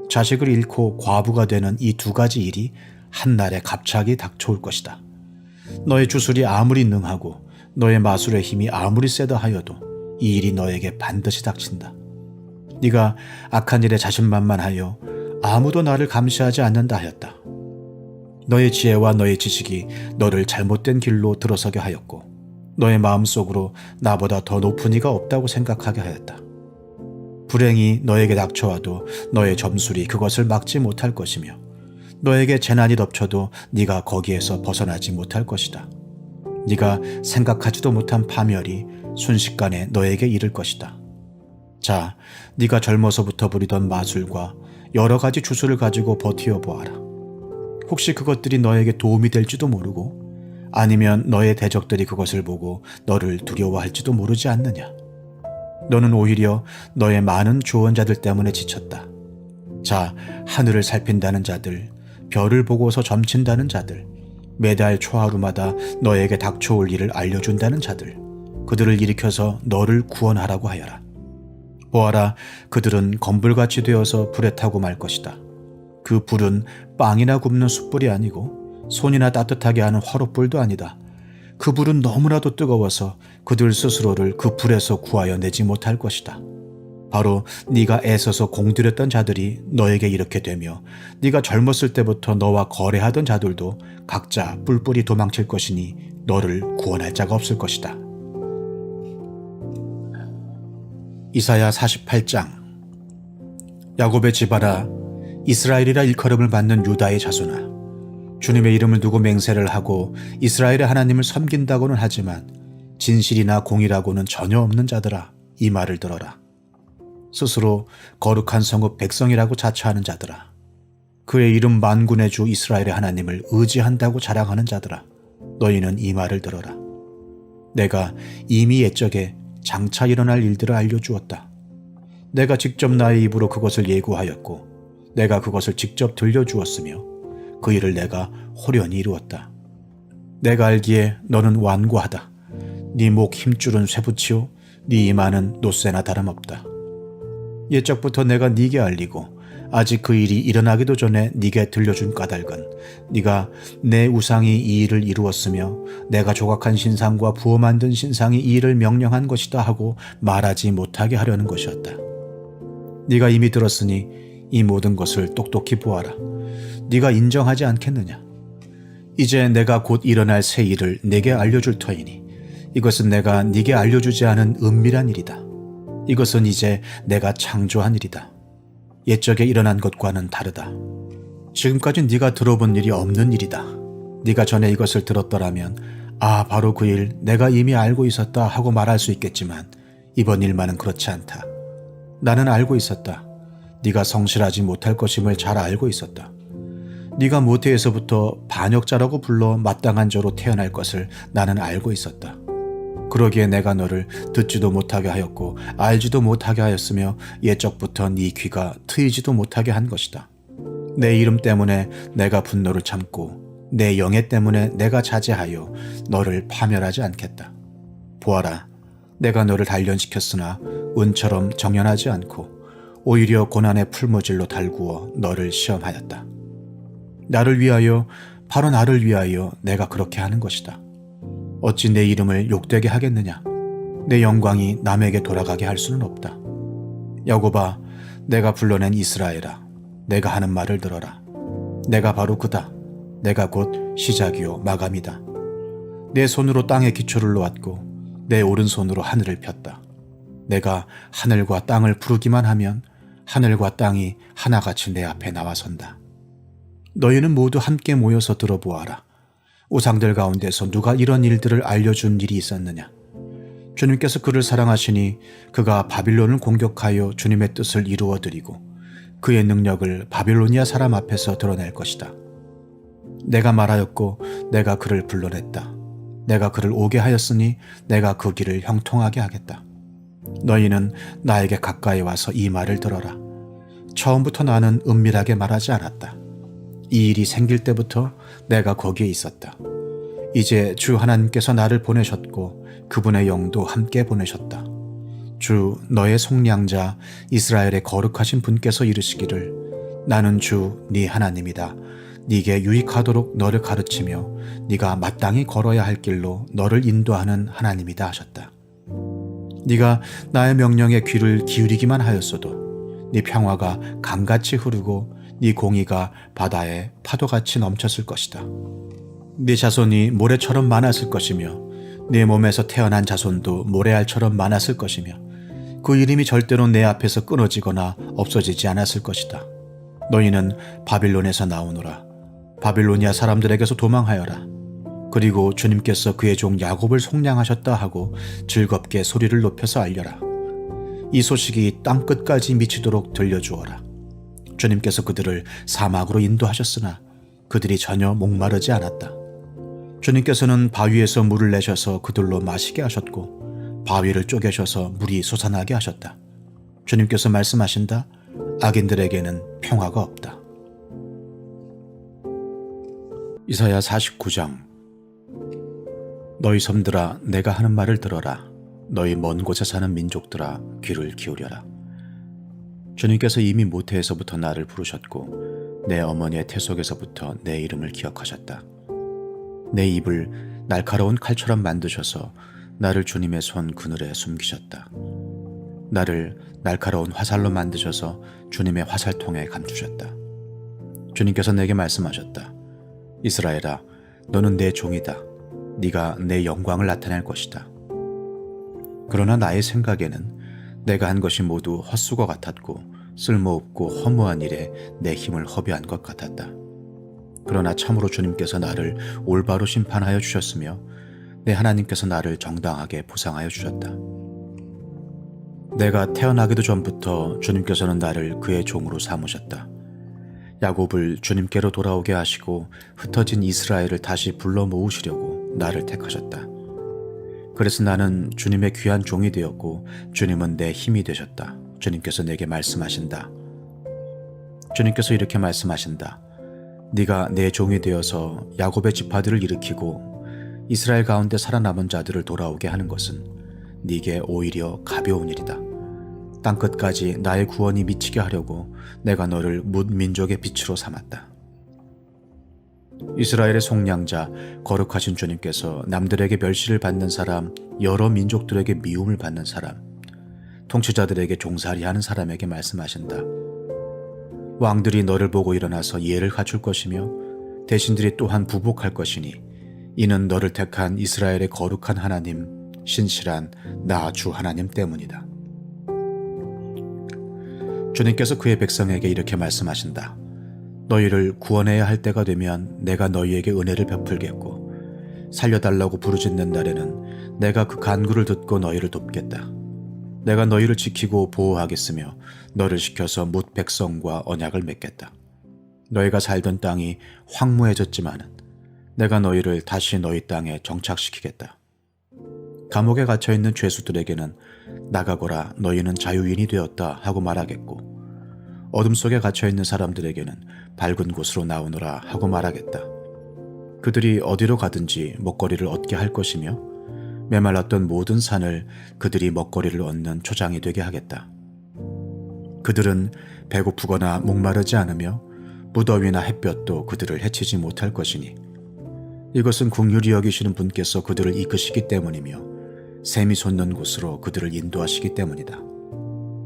자식을 잃고 과부가 되는 이 두 가지 일이 한날에 갑자기 닥쳐올 것이다. 너의 주술이 아무리 능하고 너의 마술의 힘이 아무리 세다 하여도 이 일이 너에게 반드시 닥친다. 네가 악한 일에 자신만만하여 아무도 나를 감시하지 않는다 하였다. 너의 지혜와 너의 지식이 너를 잘못된 길로 들어서게 하였고 너의 마음속으로 나보다 더 높은 이가 없다고 생각하게 하였다. 불행이 너에게 닥쳐와도 너의 점술이 그것을 막지 못할 것이며 너에게 재난이 덮쳐도 네가 거기에서 벗어나지 못할 것이다. 네가 생각하지도 못한 파멸이 순식간에 너에게 이를 것이다. 자, 네가 젊어서부터 부리던 마술과 여러 가지 주술을 가지고 버티어 보아라. 혹시 그것들이 너에게 도움이 될지도 모르고 아니면 너의 대적들이 그것을 보고 너를 두려워할지도 모르지 않느냐. 너는 오히려 너의 많은 조언자들 때문에 지쳤다. 자, 하늘을 살핀다는 자들, 별을 보고서 점친다는 자들, 매달 초하루마다 너에게 닥쳐올 일을 알려준다는 자들, 그들을 일으켜서 너를 구원하라고 하여라. 보아라, 그들은 검불같이 되어서 불에 타고 말 것이다. 그 불은 빵이나 굽는 숯불이 아니고 손이나 따뜻하게 하는 화롯불도 아니다. 그 불은 너무나도 뜨거워서 그들 스스로를 그 불에서 구하여 내지 못할 것이다. 바로 네가 애써서 공들였던 자들이 너에게 이렇게 되며 네가 젊었을 때부터 너와 거래하던 자들도 각자 뿔뿔이 도망칠 것이니 너를 구원할 자가 없을 것이다. 이사야 48장. 야곱의 집안아, 이스라엘이라 일컬음을 받는 유다의 자손아, 주님의 이름을 두고 맹세를 하고 이스라엘의 하나님을 섬긴다고는 하지만 진실이나 공의라고는 전혀 없는 자들아, 이 말을 들어라. 스스로 거룩한 성읍 백성이라고 자처하는 자들아, 그의 이름 만군의 주 이스라엘의 하나님을 의지한다고 자랑하는 자들아, 너희는 이 말을 들어라. 내가 이미 옛적에 장차 일어날 일들을 알려주었다. 내가 직접 나의 입으로 그것을 예고하였고 내가 그것을 직접 들려주었으며 그 일을 내가 호련히 이루었다. 내가 알기에 너는 완고하다. 네 목 힘줄은 쇠붙이요 네 이마는 노쇠나 다름없다. 옛적부터 내가 네게 알리고 아직 그 일이 일어나기도 전에 네게 들려준 까닭은 네가 내 우상이 이 일을 이루었으며 내가 조각한 신상과 부어 만든 신상이 이 일을 명령한 것이다 하고 말하지 못하게 하려는 것이었다. 네가 이미 들었으니 이 모든 것을 똑똑히 보아라. 네가 인정하지 않겠느냐? 이제 내가 곧 일어날 새 일을 네게 알려줄 터이니 이것은 내가 네게 알려주지 않은 은밀한 일이다. 이것은 이제 내가 창조한 일이다. 옛적에 일어난 것과는 다르다. 지금까지 네가 들어본 일이 없는 일이다. 네가 전에 이것을 들었더라면 아, 바로 그 일 내가 이미 알고 있었다 하고 말할 수 있겠지만 이번 일만은 그렇지 않다. 나는 알고 있었다. 네가 성실하지 못할 것임을 잘 알고 있었다. 네가 모태에서부터 반역자라고 불러 마땅한 자로 태어날 것을 나는 알고 있었다. 그러기에 내가 너를 듣지도 못하게 하였고 알지도 못하게 하였으며 옛적부터 네 귀가 트이지도 못하게 한 것이다. 내 이름 때문에 내가 분노를 참고 내 영예 때문에 내가 자제하여 너를 파멸하지 않겠다. 보아라, 내가 너를 단련시켰으나 운처럼 정연하지 않고 오히려 고난의 풀무질로 달구어 너를 시험하였다. 나를 위하여, 바로 나를 위하여 내가 그렇게 하는 것이다. 어찌 내 이름을 욕되게 하겠느냐? 내 영광이 남에게 돌아가게 할 수는 없다. 야곱아, 내가 불러낸 이스라엘아, 내가 하는 말을 들어라. 내가 바로 그다. 내가 곧 시작이요 마감이다. 내 손으로 땅에 기초를 놓았고 내 오른손으로 하늘을 폈다. 내가 하늘과 땅을 부르기만 하면 하늘과 땅이 하나같이 내 앞에 나와선다. 너희는 모두 함께 모여서 들어보아라. 우상들 가운데서 누가 이런 일들을 알려준 일이 있었느냐? 주님께서 그를 사랑하시니 그가 바빌론을 공격하여 주님의 뜻을 이루어드리고 그의 능력을 바빌로니아 사람 앞에서 드러낼 것이다. 내가 말하였고 내가 그를 불러냈다. 내가 그를 오게 하였으니 내가 그 길을 형통하게 하겠다. 너희는 나에게 가까이 와서 이 말을 들어라. 처음부터 나는 은밀하게 말하지 않았다. 이 일이 생길 때부터 내가 거기에 있었다. 이제 주 하나님께서 나를 보내셨고 그분의 영도 함께 보내셨다. 주 너의 속량자 이스라엘의 거룩하신 분께서 이르시기를 나는 주 네 하나님이다. 네게 유익하도록 너를 가르치며 네가 마땅히 걸어야 할 길로 너를 인도하는 하나님이다 하셨다. 네가 나의 명령에 귀를 기울이기만 하였어도 네 평화가 강같이 흐르고 네 공의가 바다에 파도같이 넘쳤을 것이다. 네 자손이 모래처럼 많았을 것이며 네 몸에서 태어난 자손도 모래알처럼 많았을 것이며 그 이름이 절대로 내 앞에서 끊어지거나 없어지지 않았을 것이다. 너희는 바빌론에서 나오노라. 바빌로니아 사람들에게서 도망하여라. 그리고 주님께서 그의 종 야곱을 속량하셨다 하고 즐겁게 소리를 높여서 알려라. 이 소식이 땅끝까지 미치도록 들려주어라. 주님께서 그들을 사막으로 인도하셨으나 그들이 전혀 목마르지 않았다. 주님께서는 바위에서 물을 내셔서 그들로 마시게 하셨고 바위를 쪼개셔서 물이 솟아나게 하셨다. 주님께서 말씀하신다. 악인들에게는 평화가 없다. 이사야 49장. 너희 섬들아, 내가 하는 말을 들어라. 너희 먼 곳에 사는 민족들아, 귀를 기울여라. 주님께서 이미 모태에서부터 나를 부르셨고 내 어머니의 태 속에서부터 내 이름을 기억하셨다. 내 입을 날카로운 칼처럼 만드셔서 나를 주님의 손 그늘에 숨기셨다. 나를 날카로운 화살로 만드셔서 주님의 화살통에 감추셨다. 주님께서 내게 말씀하셨다. 이스라엘아, 너는 내 종이다. 네가 내 영광을 나타낼 것이다. 그러나 나의 생각에는 내가 한 것이 모두 헛수고 같았고 쓸모없고 허무한 일에 내 힘을 허비한 것 같았다. 그러나 참으로 주님께서 나를 올바로 심판하여 주셨으며 내 하나님께서 나를 정당하게 보상하여 주셨다. 내가 태어나기도 전부터 주님께서는 나를 그의 종으로 삼으셨다. 야곱을 주님께로 돌아오게 하시고 흩어진 이스라엘을 다시 불러 모으시려고 나를 택하셨다. 그래서 나는 주님의 귀한 종이 되었고 주님은 내 힘이 되셨다. 주님께서 내게 말씀하신다. 주님께서 이렇게 말씀하신다. 네가 내 종이 되어서 야곱의 지파들을 일으키고 이스라엘 가운데 살아남은 자들을 돌아오게 하는 것은 네게 오히려 가벼운 일이다. 땅끝까지 나의 구원이 미치게 하려고 내가 너를 뭇 민족의 빛으로 삼았다. 이스라엘의 속량자 거룩하신 주님께서 남들에게 멸시를 받는 사람, 여러 민족들에게 미움을 받는 사람, 통치자들에게 종살이하는 사람에게 말씀하신다. 왕들이 너를 보고 일어나서 예를 갖출 것이며 대신들이 또한 부복할 것이니 이는 너를 택한 이스라엘의 거룩한 하나님, 신실한 나 주 하나님 때문이다. 주님께서 그의 백성에게 이렇게 말씀하신다. 너희를 구원해야 할 때가 되면 내가 너희에게 은혜를 베풀겠고 살려달라고 부르짖는 날에는 내가 그 간구를 듣고 너희를 돕겠다. 내가 너희를 지키고 보호하겠으며 너를 시켜서 뭇 백성과 언약을 맺겠다. 너희가 살던 땅이 황무해졌지만은 내가 너희를 다시 너희 땅에 정착시키겠다. 감옥에 갇혀있는 죄수들에게는 나가거라 너희는 자유인이 되었다 하고 말하겠고 어둠 속에 갇혀있는 사람들에게는 밝은 곳으로 나오너라 하고 말하겠다. 그들이 어디로 가든지 먹거리를 얻게 할 것이며 메말랐던 모든 산을 그들이 먹거리를 얻는 초장이 되게 하겠다. 그들은 배고프거나 목마르지 않으며 무더위나 햇볕도 그들을 해치지 못할 것이니 이것은 긍휼히 여기시는 분께서 그들을 이끄시기 때문이며 샘이 솟는 곳으로 그들을 인도하시기 때문이다.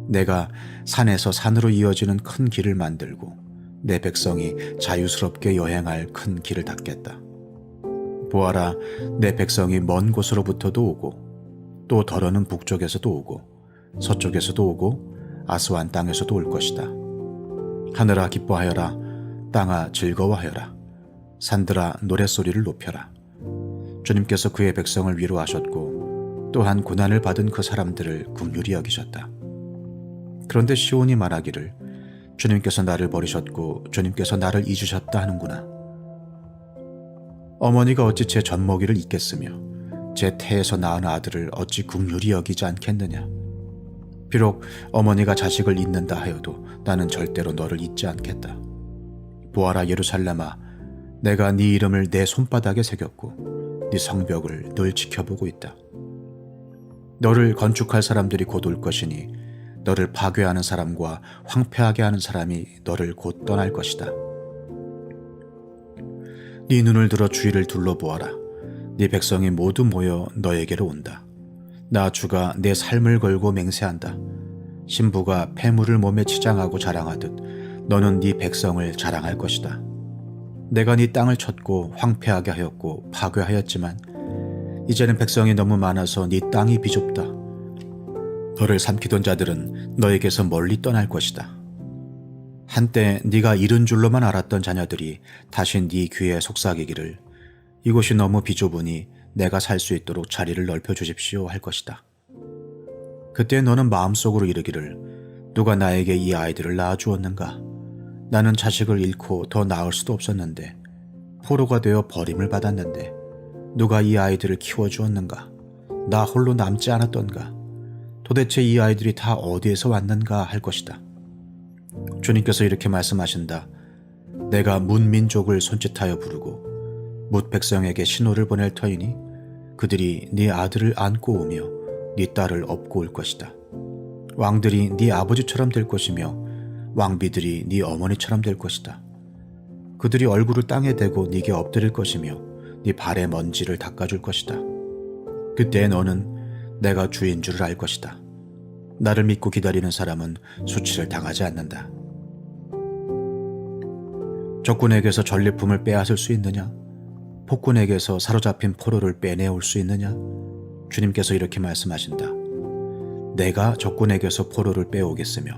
내가 산에서 산으로 이어지는 큰 길을 만들고 내 백성이 자유스럽게 여행할 큰 길을 닦겠다. 보아라, 내 백성이 먼 곳으로부터도 오고 또 더러는 북쪽에서도 오고 서쪽에서도 오고 아스완 땅에서도 올 것이다. 하늘아 기뻐하여라, 땅아 즐거워하여라, 산들아 노랫소리를 높여라. 주님께서 그의 백성을 위로하셨고 또한 고난을 받은 그 사람들을 긍휼히 여기셨다. 그런데 시온이 말하기를 주님께서 나를 버리셨고 주님께서 나를 잊으셨다 하는구나. 어머니가 어찌 제 젖먹이를 잊겠으며 제 태에서 낳은 아들을 어찌 긍휼히 여기지 않겠느냐. 비록 어머니가 자식을 잊는다 하여도 나는 절대로 너를 잊지 않겠다. 보아라 예루살렘아, 내가 네 이름을 내 손바닥에 새겼고 네 성벽을 늘 지켜보고 있다. 너를 건축할 사람들이 곧 올 것이니 너를 파괴하는 사람과 황폐하게 하는 사람이 너를 곧 떠날 것이다. 네 눈을 들어 주위를 둘러보아라. 네 백성이 모두 모여 너에게로 온다. 나 주가 내 삶을 걸고 맹세한다. 신부가 폐물을 몸에 치장하고 자랑하듯 너는 네 백성을 자랑할 것이다. 내가 네 땅을 쳤고 황폐하게 하였고 파괴하였지만 이제는 백성이 너무 많아서 네 땅이 비좁다. 너를 삼키던 자들은 너에게서 멀리 떠날 것이다. 한때 네가 잃은 줄로만 알았던 자녀들이 다시 네 귀에 속삭이기를 이곳이 너무 비좁으니 내가 살 수 있도록 자리를 넓혀주십시오 할 것이다. 그때 너는 마음속으로 이르기를 누가 나에게 이 아이들을 낳아주었는가? 나는 자식을 잃고 더 낳을 수도 없었는데 포로가 되어 버림을 받았는데 누가 이 아이들을 키워주었는가? 나 홀로 남지 않았던가? 도대체 이 아이들이 다 어디에서 왔는가 할 것이다. 주님께서 이렇게 말씀하신다. 내가 문민족을 손짓하여 부르고 뭇 백성에게 신호를 보낼 터이니 그들이 네 아들을 안고 오며 네 딸을 업고 올 것이다. 왕들이 네 아버지처럼 될 것이며 왕비들이 네 어머니처럼 될 것이다. 그들이 얼굴을 땅에 대고 네게 엎드릴 것이며 네 발의 먼지를 닦아줄 것이다. 그때 너는 내가 주인 줄을 알 것이다. 나를 믿고 기다리는 사람은 수치를 당하지 않는다. 적군에게서 전리품을 빼앗을 수 있느냐? 폭군에게서 사로잡힌 포로를 빼내올 수 있느냐? 주님께서 이렇게 말씀하신다. 내가 적군에게서 포로를 빼오겠으며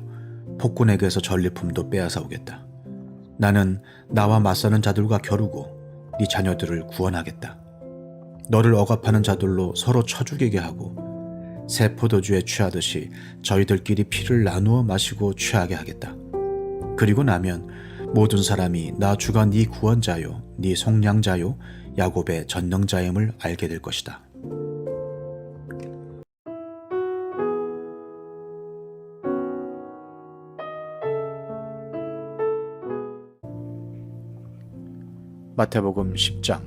폭군에게서 전리품도 빼앗아 오겠다. 나는 나와 맞서는 자들과 겨루고 네 자녀들을 구원하겠다. 너를 억압하는 자들로 서로 쳐 죽이게 하고 새 포도주에 취하듯이 저희들끼리 피를 나누어 마시고 취하게 하겠다. 그리고 나면 모든 사람이 나 주가 네 구원자요 네 속량자요 야곱의 전능자임을 알게 될 것이다. 마태복음 10장.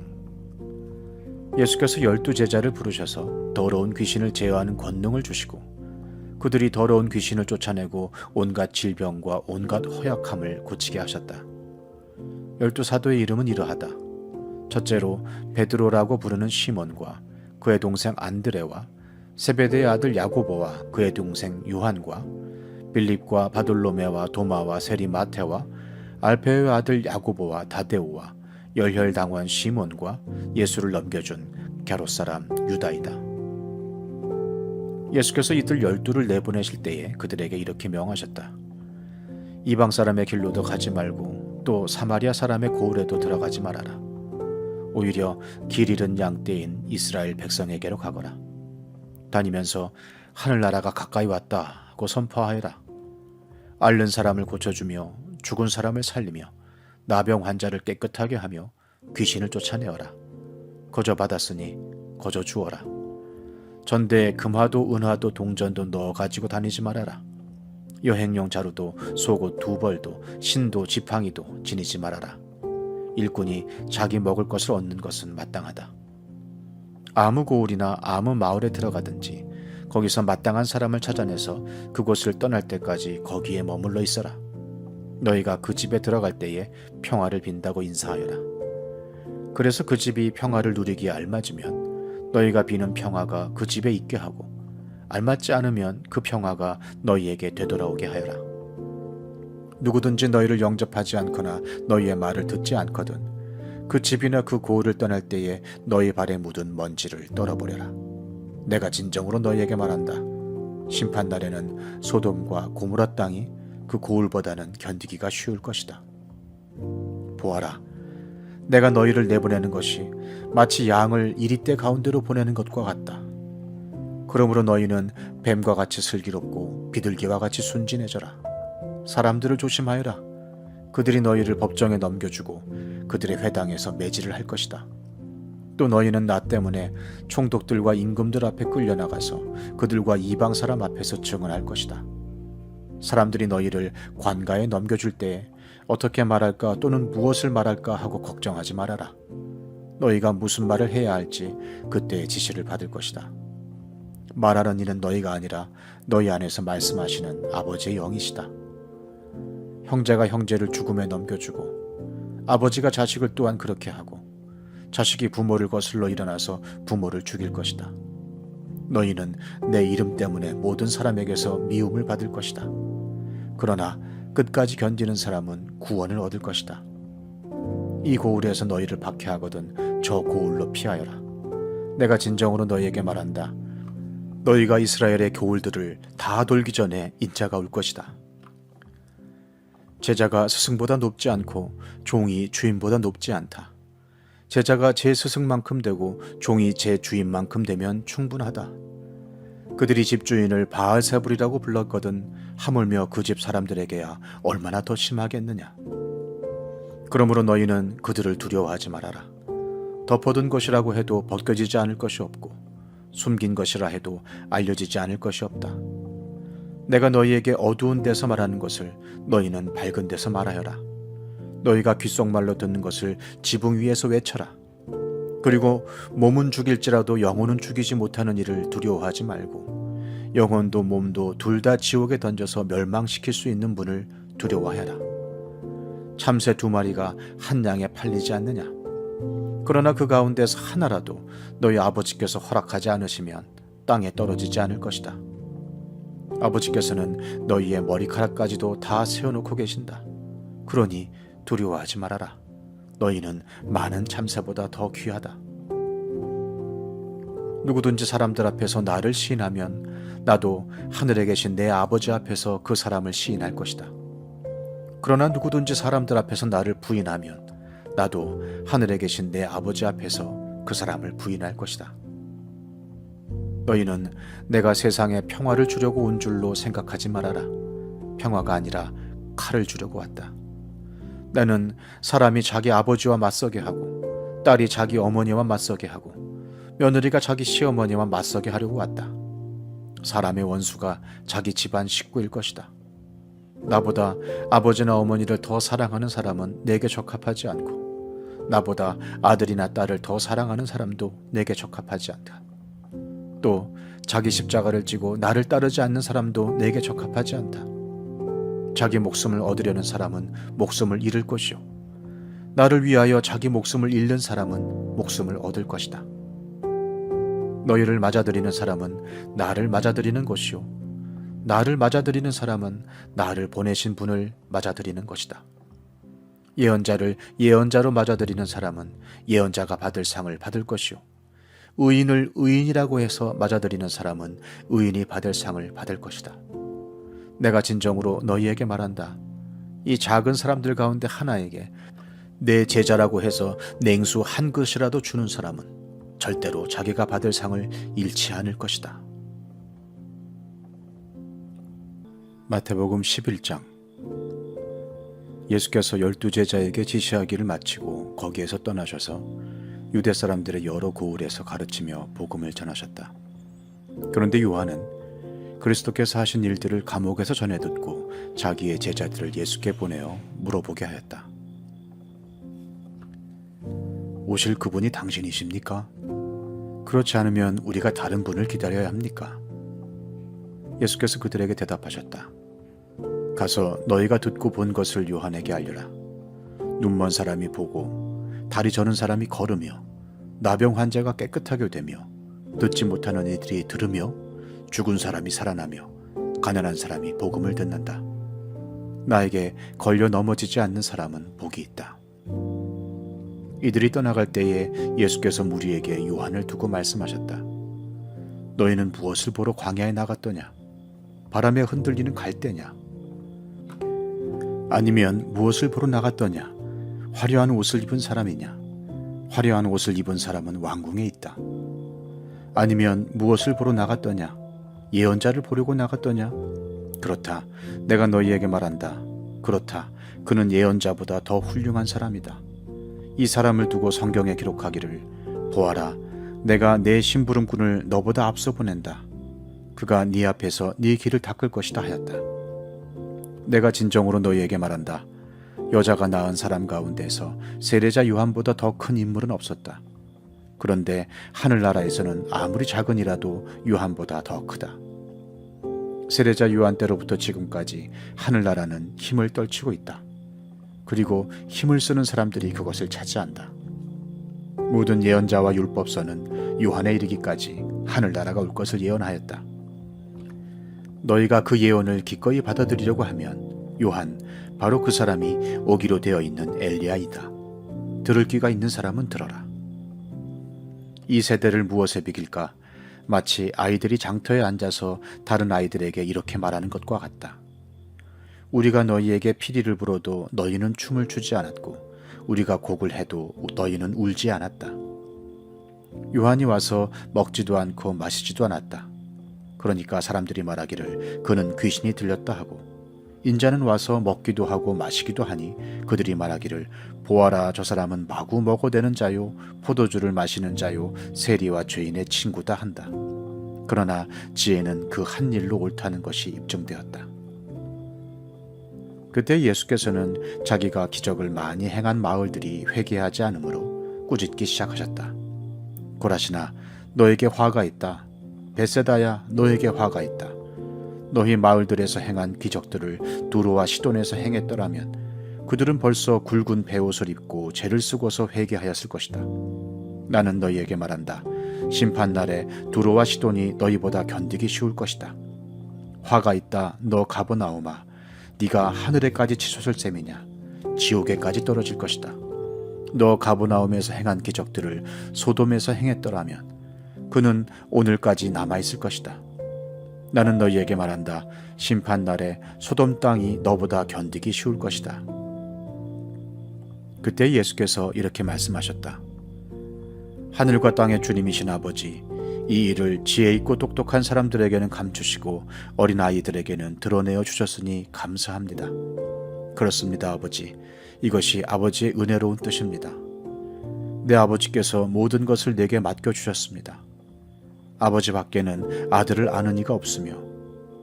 예수께서 12제자를 부르셔서 더러운 귀신을 제어하는 권능을 주시고 그들이 더러운 귀신을 쫓아내고 온갖 질병과 온갖 허약함을 고치게 하셨다. 12사도의 이름은 이러하다. 첫째로 베드로라고 부르는 시몬과 그의 동생 안드레와 세베대의 아들 야고보와 그의 동생 요한과 빌립과 바돌로메와 도마와 세리 마테와 알페의 아들 야고보와 다데오와 열혈당원 시몬과 예수를 넘겨준 게롯 사람 유다이다. 예수께서 이들 12를 내보내실 때에 그들에게 이렇게 명하셨다. 이방 사람의 길로도 가지 말고 또 사마리아 사람의 고을에도 들어가지 말아라. 오히려 길 잃은 양떼인 이스라엘 백성에게로 가거라. 다니면서 하늘나라가 가까이 왔다 하고 선포하여라. 앓는 사람을 고쳐주며 죽은 사람을 살리며 나병 환자를 깨끗하게 하며 귀신을 쫓아내어라. 거저 받았으니 거저 주어라. 전대에 금화도 은화도 동전도 넣어 가지고 다니지 말아라. 여행용 자루도 속옷 2벌도 신도 지팡이도 지니지 말아라. 일꾼이 자기 먹을 것을 얻는 것은 마땅하다. 아무 고을이나 아무 마을에 들어가든지 거기서 마땅한 사람을 찾아내서 그곳을 떠날 때까지 거기에 머물러 있어라. 너희가 그 집에 들어갈 때에 평화를 빈다고 인사하여라. 그래서 그 집이 평화를 누리기에 알맞으면 너희가 비는 평화가 그 집에 있게 하고 알맞지 않으면 그 평화가 너희에게 되돌아오게 하여라. 누구든지 너희를 영접하지 않거나 너희의 말을 듣지 않거든 그 집이나 그 고을을 떠날 때에 너희 발에 묻은 먼지를 떨어버려라. 내가 진정으로 너희에게 말한다. 심판날에는 소돔과 고모라 땅이 그 고을보다는 견디기가 쉬울 것이다. 보아라, 내가 너희를 내보내는 것이 마치 양을 이리떼 가운데로 보내는 것과 같다. 그러므로 너희는 뱀과 같이 슬기롭고 비둘기와 같이 순진해져라. 사람들을 조심하여라. 그들이 너희를 법정에 넘겨주고 그들의 회당에서 매질을 할 것이다. 또 너희는 나 때문에 총독들과 임금들 앞에 끌려나가서 그들과 이방 사람 앞에서 증언할 것이다. 사람들이 너희를 관가에 넘겨줄 때 어떻게 말할까 또는 무엇을 말할까 하고 걱정하지 말아라. 너희가 무슨 말을 해야 할지 그때의 지시를 받을 것이다. 말하는 이는 너희가 아니라 너희 안에서 말씀하시는 아버지의 영이시다. 형제가 형제를 죽음에 넘겨주고 아버지가 자식을 또한 그렇게 하고 자식이 부모를 거슬러 일어나서 부모를 죽일 것이다. 너희는 내 이름 때문에 모든 사람에게서 미움을 받을 것이다. 그러나 끝까지 견디는 사람은 구원을 얻을 것이다. 이 고을에서 너희를 박해하거든 저 고을로 피하여라. 내가 진정으로 너희에게 말한다. 너희가 이스라엘의 고을들을 다 돌기 전에 인자가 올 것이다. 제자가 스승보다 높지 않고 종이 주인보다 높지 않다. 제자가 제 스승만큼 되고 종이 제 주인만큼 되면 충분하다. 그들이 집주인을 바알세불이라고 불렀거든 하물며 그 집 사람들에게야 얼마나 더 심하겠느냐. 그러므로 너희는 그들을 두려워하지 말아라. 덮어둔 것이라고 해도 벗겨지지 않을 것이 없고 숨긴 것이라 해도 알려지지 않을 것이 없다. 내가 너희에게 어두운 데서 말하는 것을 너희는 밝은 데서 말하여라. 너희가 귓속말로 듣는 것을 지붕 위에서 외쳐라. 그리고 몸은 죽일지라도 영혼은 죽이지 못하는 일을 두려워하지 말고 영혼도 몸도 둘 다 지옥에 던져서 멸망시킬 수 있는 분을 두려워하라. 참새 2마리가 한 양에 팔리지 않느냐? 그러나 그 가운데서 하나라도 너희 아버지께서 허락하지 않으시면 땅에 떨어지지 않을 것이다. 아버지께서는 너희의 머리카락까지도 다 세워놓고 계신다. 그러니 두려워하지 말아라. 너희는 많은 참새보다 더 귀하다. 누구든지 사람들 앞에서 나를 시인하면 나도 하늘에 계신 내 아버지 앞에서 그 사람을 시인할 것이다. 그러나 누구든지 사람들 앞에서 나를 부인하면 나도 하늘에 계신 내 아버지 앞에서 그 사람을 부인할 것이다. 너희는 내가 세상에 평화를 주려고 온 줄로 생각하지 말아라. 평화가 아니라 칼을 주려고 왔다. 나는 사람이 자기 아버지와 맞서게 하고 딸이 자기 어머니와 맞서게 하고 며느리가 자기 시어머니와 맞서게 하려고 왔다. 사람의 원수가 자기 집안 식구일 것이다. 나보다 아버지나 어머니를 더 사랑하는 사람은 내게 적합하지 않고 나보다 아들이나 딸을 더 사랑하는 사람도 내게 적합하지 않다. 또 자기 십자가를 지고 나를 따르지 않는 사람도 내게 적합하지 않다. 자기 목숨을 얻으려는 사람은 목숨을 잃을 것이요 나를 위하여 자기 목숨을 잃는 사람은 목숨을 얻을 것이다. 너희를 맞아들이는 사람은 나를 맞아들이는 것이요 나를 맞아들이는 사람은 나를 보내신 분을 맞아들이는 것이다. 예언자를 예언자로 맞아들이는 사람은 예언자가 받을 상을 받을 것이요 의인을 의인이라고 해서 맞아들이는 사람은 의인이 받을 상을 받을 것이다. 내가 진정으로 너희에게 말한다. 이 작은 사람들 가운데 하나에게 내 제자라고 해서 냉수 한 그릇이라도 주는 사람은 절대로 자기가 받을 상을 잃지 않을 것이다. 마태복음 11장. 예수께서 12제자에게 지시하기를 마치고 거기에서 떠나셔서 유대 사람들의 여러 고을에서 가르치며 복음을 전하셨다. 그런데 요한은 그리스도께서 하신 일들을 감옥에서 전해 듣고 자기의 제자들을 예수께 보내어 물어보게 하였다. 오실 그분이 당신이십니까? 그렇지 않으면 우리가 다른 분을 기다려야 합니까? 예수께서 그들에게 대답하셨다. 가서 너희가 듣고 본 것을 요한에게 알려라. 눈먼 사람이 보고 다리 저는 사람이 걸으며 나병 환자가 깨끗하게 되며 듣지 못하는 이들이 들으며 죽은 사람이 살아나며 가난한 사람이 복음을 듣는다. 나에게 걸려 넘어지지 않는 사람은 복이 있다. 이들이 떠나갈 때에 예수께서 무리에게 요한을 두고 말씀하셨다. 너희는 무엇을 보러 광야에 나갔더냐? 바람에 흔들리는 갈대냐? 아니면 무엇을 보러 나갔더냐? 화려한 옷을 입은 사람이냐? 화려한 옷을 입은 사람은 왕궁에 있다. 아니면 무엇을 보러 나갔더냐? 예언자를 보려고 나갔더냐? 그렇다. 내가 너희에게 말한다. 그렇다. 그는 예언자보다 더 훌륭한 사람이다. 이 사람을 두고 성경에 기록하기를 보아라. 내가 내 심부름꾼을 너보다 앞서 보낸다. 그가 네 앞에서 네 길을 닦을 것이다 하였다. 내가 진정으로 너희에게 말한다. 여자가 낳은 사람 가운데서 세례자 요한보다 더 큰 인물은 없었다. 그런데 하늘나라에서는 아무리 작은 이라도 요한보다 더 크다. 세례자 요한 때로부터 지금까지 하늘나라는 힘을 떨치고 있다. 그리고 힘을 쓰는 사람들이 그것을 차지한다. 모든 예언자와 율법서는 요한에 이르기까지 하늘나라가 올 것을 예언하였다. 너희가 그 예언을 기꺼이 받아들이려고 하면 요한, 바로 그 사람이 오기로 되어 있는 엘리야이다. 들을 귀가 있는 사람은 들어라. 이 세대를 무엇에 비길까? 마치 아이들이 장터에 앉아서 다른 아이들에게 이렇게 말하는 것과 같다. 우리가 너희에게 피리를 불어도 너희는 춤을 추지 않았고 우리가 곡을 해도 너희는 울지 않았다. 요한이 와서 먹지도 않고 마시지도 않았다. 그러니까 사람들이 말하기를 그는 귀신이 들렸다 하고, 인자는 와서 먹기도 하고 마시기도 하니 그들이 말하기를 보아라, 저 사람은 마구 먹어대는 자요 포도주를 마시는 자요 세리와 죄인의 친구다 한다. 그러나 지혜는 그 한 일로 옳다는 것이 입증되었다. 그때 예수께서는 자기가 기적을 많이 행한 마을들이 회개하지 않으므로 꾸짖기 시작하셨다. 고라시나, 너에게 화가 있다. 베세다야, 너에게 화가 있다. 너희 마을들에서 행한 기적들을 두로와 시돈에서 행했더라면 그들은 벌써 굵은 베옷을 입고 죄를 쓰고서 회개하였을 것이다. 나는 너희에게 말한다. 심판날에 두로와 시돈이 너희보다 견디기 쉬울 것이다. 화가 있다 너 가버나움아, 네가 하늘에까지 치솟을 셈이냐. 지옥에까지 떨어질 것이다. 너 가버나움에서 행한 기적들을 소돔에서 행했더라면 그는 오늘까지 남아있을 것이다. 나는 너희에게 말한다. 심판날에 소돔 땅이 너보다 견디기 쉬울 것이다. 그때 예수께서 이렇게 말씀하셨다. 하늘과 땅의 주님이신 아버지, 이 일을 지혜 있고 똑똑한 사람들에게는 감추시고 어린아이들에게는 드러내어 주셨으니 감사합니다. 그렇습니다, 아버지. 이것이 아버지의 은혜로운 뜻입니다. 내 아버지께서 모든 것을 내게 맡겨주셨습니다. 아버지 밖에는 아들을 아는 이가 없으며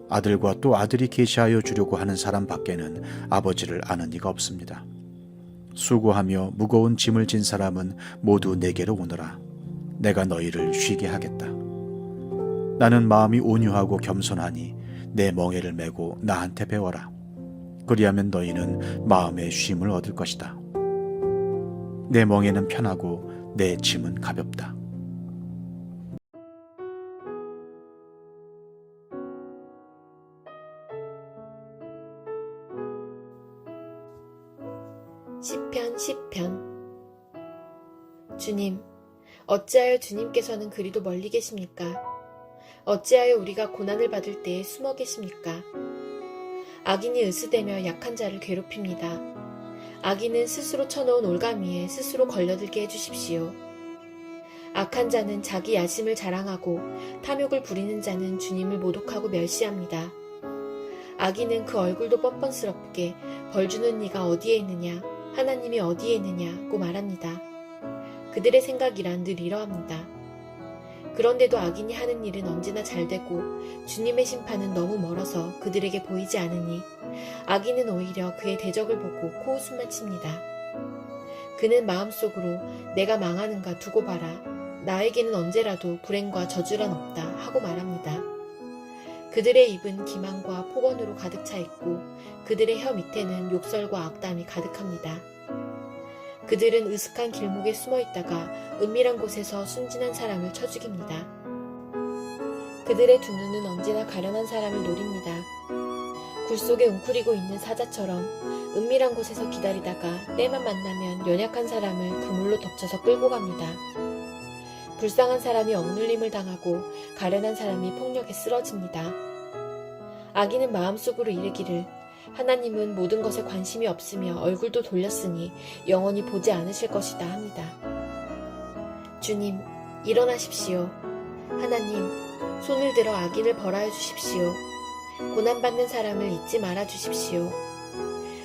아들과 또 아들이 계시하여 주려고 하는 사람 밖에는 아버지를 아는 이가 없습니다. 수고하며 무거운 짐을 진 사람은 모두 내게로 오너라. 내가 너희를 쉬게 하겠다. 나는 마음이 온유하고 겸손하니 내 멍에를 메고 나한테 배워라. 그리하면 너희는 마음의 쉼을 얻을 것이다. 내 멍에는 편하고 내 짐은 가볍다. 시편 10편. 주님, 어찌하여 주님께서는 그리도 멀리 계십니까? 어찌하여 우리가 고난을 받을 때에 숨어 계십니까? 악인이 으스대며 약한 자를 괴롭힙니다. 악인은 스스로 쳐놓은 올가미에 스스로 걸려들게 해주십시오. 악한 자는 자기 야심을 자랑하고 탐욕을 부리는 자는 주님을 모독하고 멸시합니다. 악인은 그 얼굴도 뻔뻔스럽게 벌주는 이가 어디에 있느냐, 하나님이 어디에 있느냐고 말합니다. 그들의 생각이란 늘 이러합니다. 그런데도 악인이 하는 일은 언제나 잘되고 주님의 심판은 너무 멀어서 그들에게 보이지 않으니 악인은 오히려 그의 대적을 보고 코웃음만 칩니다. 그는 마음속으로 내가 망하는가 두고 봐라. 나에게는 언제라도 불행과 저주란 없다 하고 말합니다. 그들의 입은 기만과 폭언으로 가득 차 있고 그들의 혀 밑에는 욕설과 악담이 가득합니다. 그들은 으슥한 길목에 숨어 있다가 은밀한 곳에서 순진한 사람을 쳐 죽입니다. 그들의 두 눈은 언제나 가련한 사람을 노립니다. 굴 속에 웅크리고 있는 사자처럼 은밀한 곳에서 기다리다가 때만 만나면 연약한 사람을 그물로 덮쳐서 끌고 갑니다. 불쌍한 사람이 억눌림을 당하고 가련한 사람이 폭력에 쓰러집니다. 악인은 마음속으로 이르기를 하나님은 모든 것에 관심이 없으며 얼굴도 돌렸으니 영원히 보지 않으실 것이다 합니다. 주님, 일어나십시오. 하나님, 손을 들어 악인을 벌하여 주십시오. 고난받는 사람을 잊지 말아 주십시오.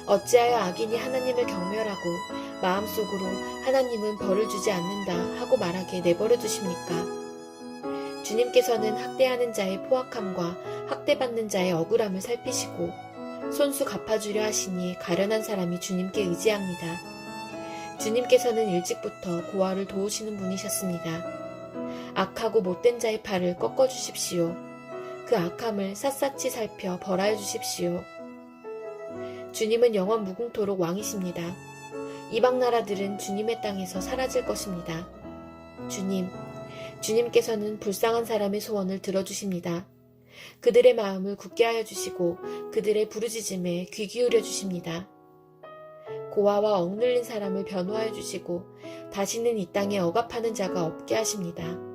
어찌하여 악인이 하나님을 경멸하고 마음속으로 하나님은 벌을 주지 않는다 하고 말하게 내버려 두십니까? 주님께서는 학대하는 자의 포악함과 학대받는 자의 억울함을 살피시고 손수 갚아주려 하시니 가련한 사람이 주님께 의지합니다. 주님께서는 일찍부터 고아를 도우시는 분이셨습니다. 악하고 못된 자의 팔을 꺾어주십시오. 그 악함을 샅샅이 살펴 벌하여 주십시오. 주님은 영원 무궁토록 왕이십니다. 이방 나라들은 주님의 땅에서 사라질 것입니다. 주님께서는 불쌍한 사람의 소원을 들어주십니다. 그들의 마음을 굳게 하여 주시고 그들의 부르짖음에 귀 기울여 주십니다. 고아와 억눌린 사람을 변호하여 주시고 다시는 이 땅에 억압하는 자가 없게 하십니다.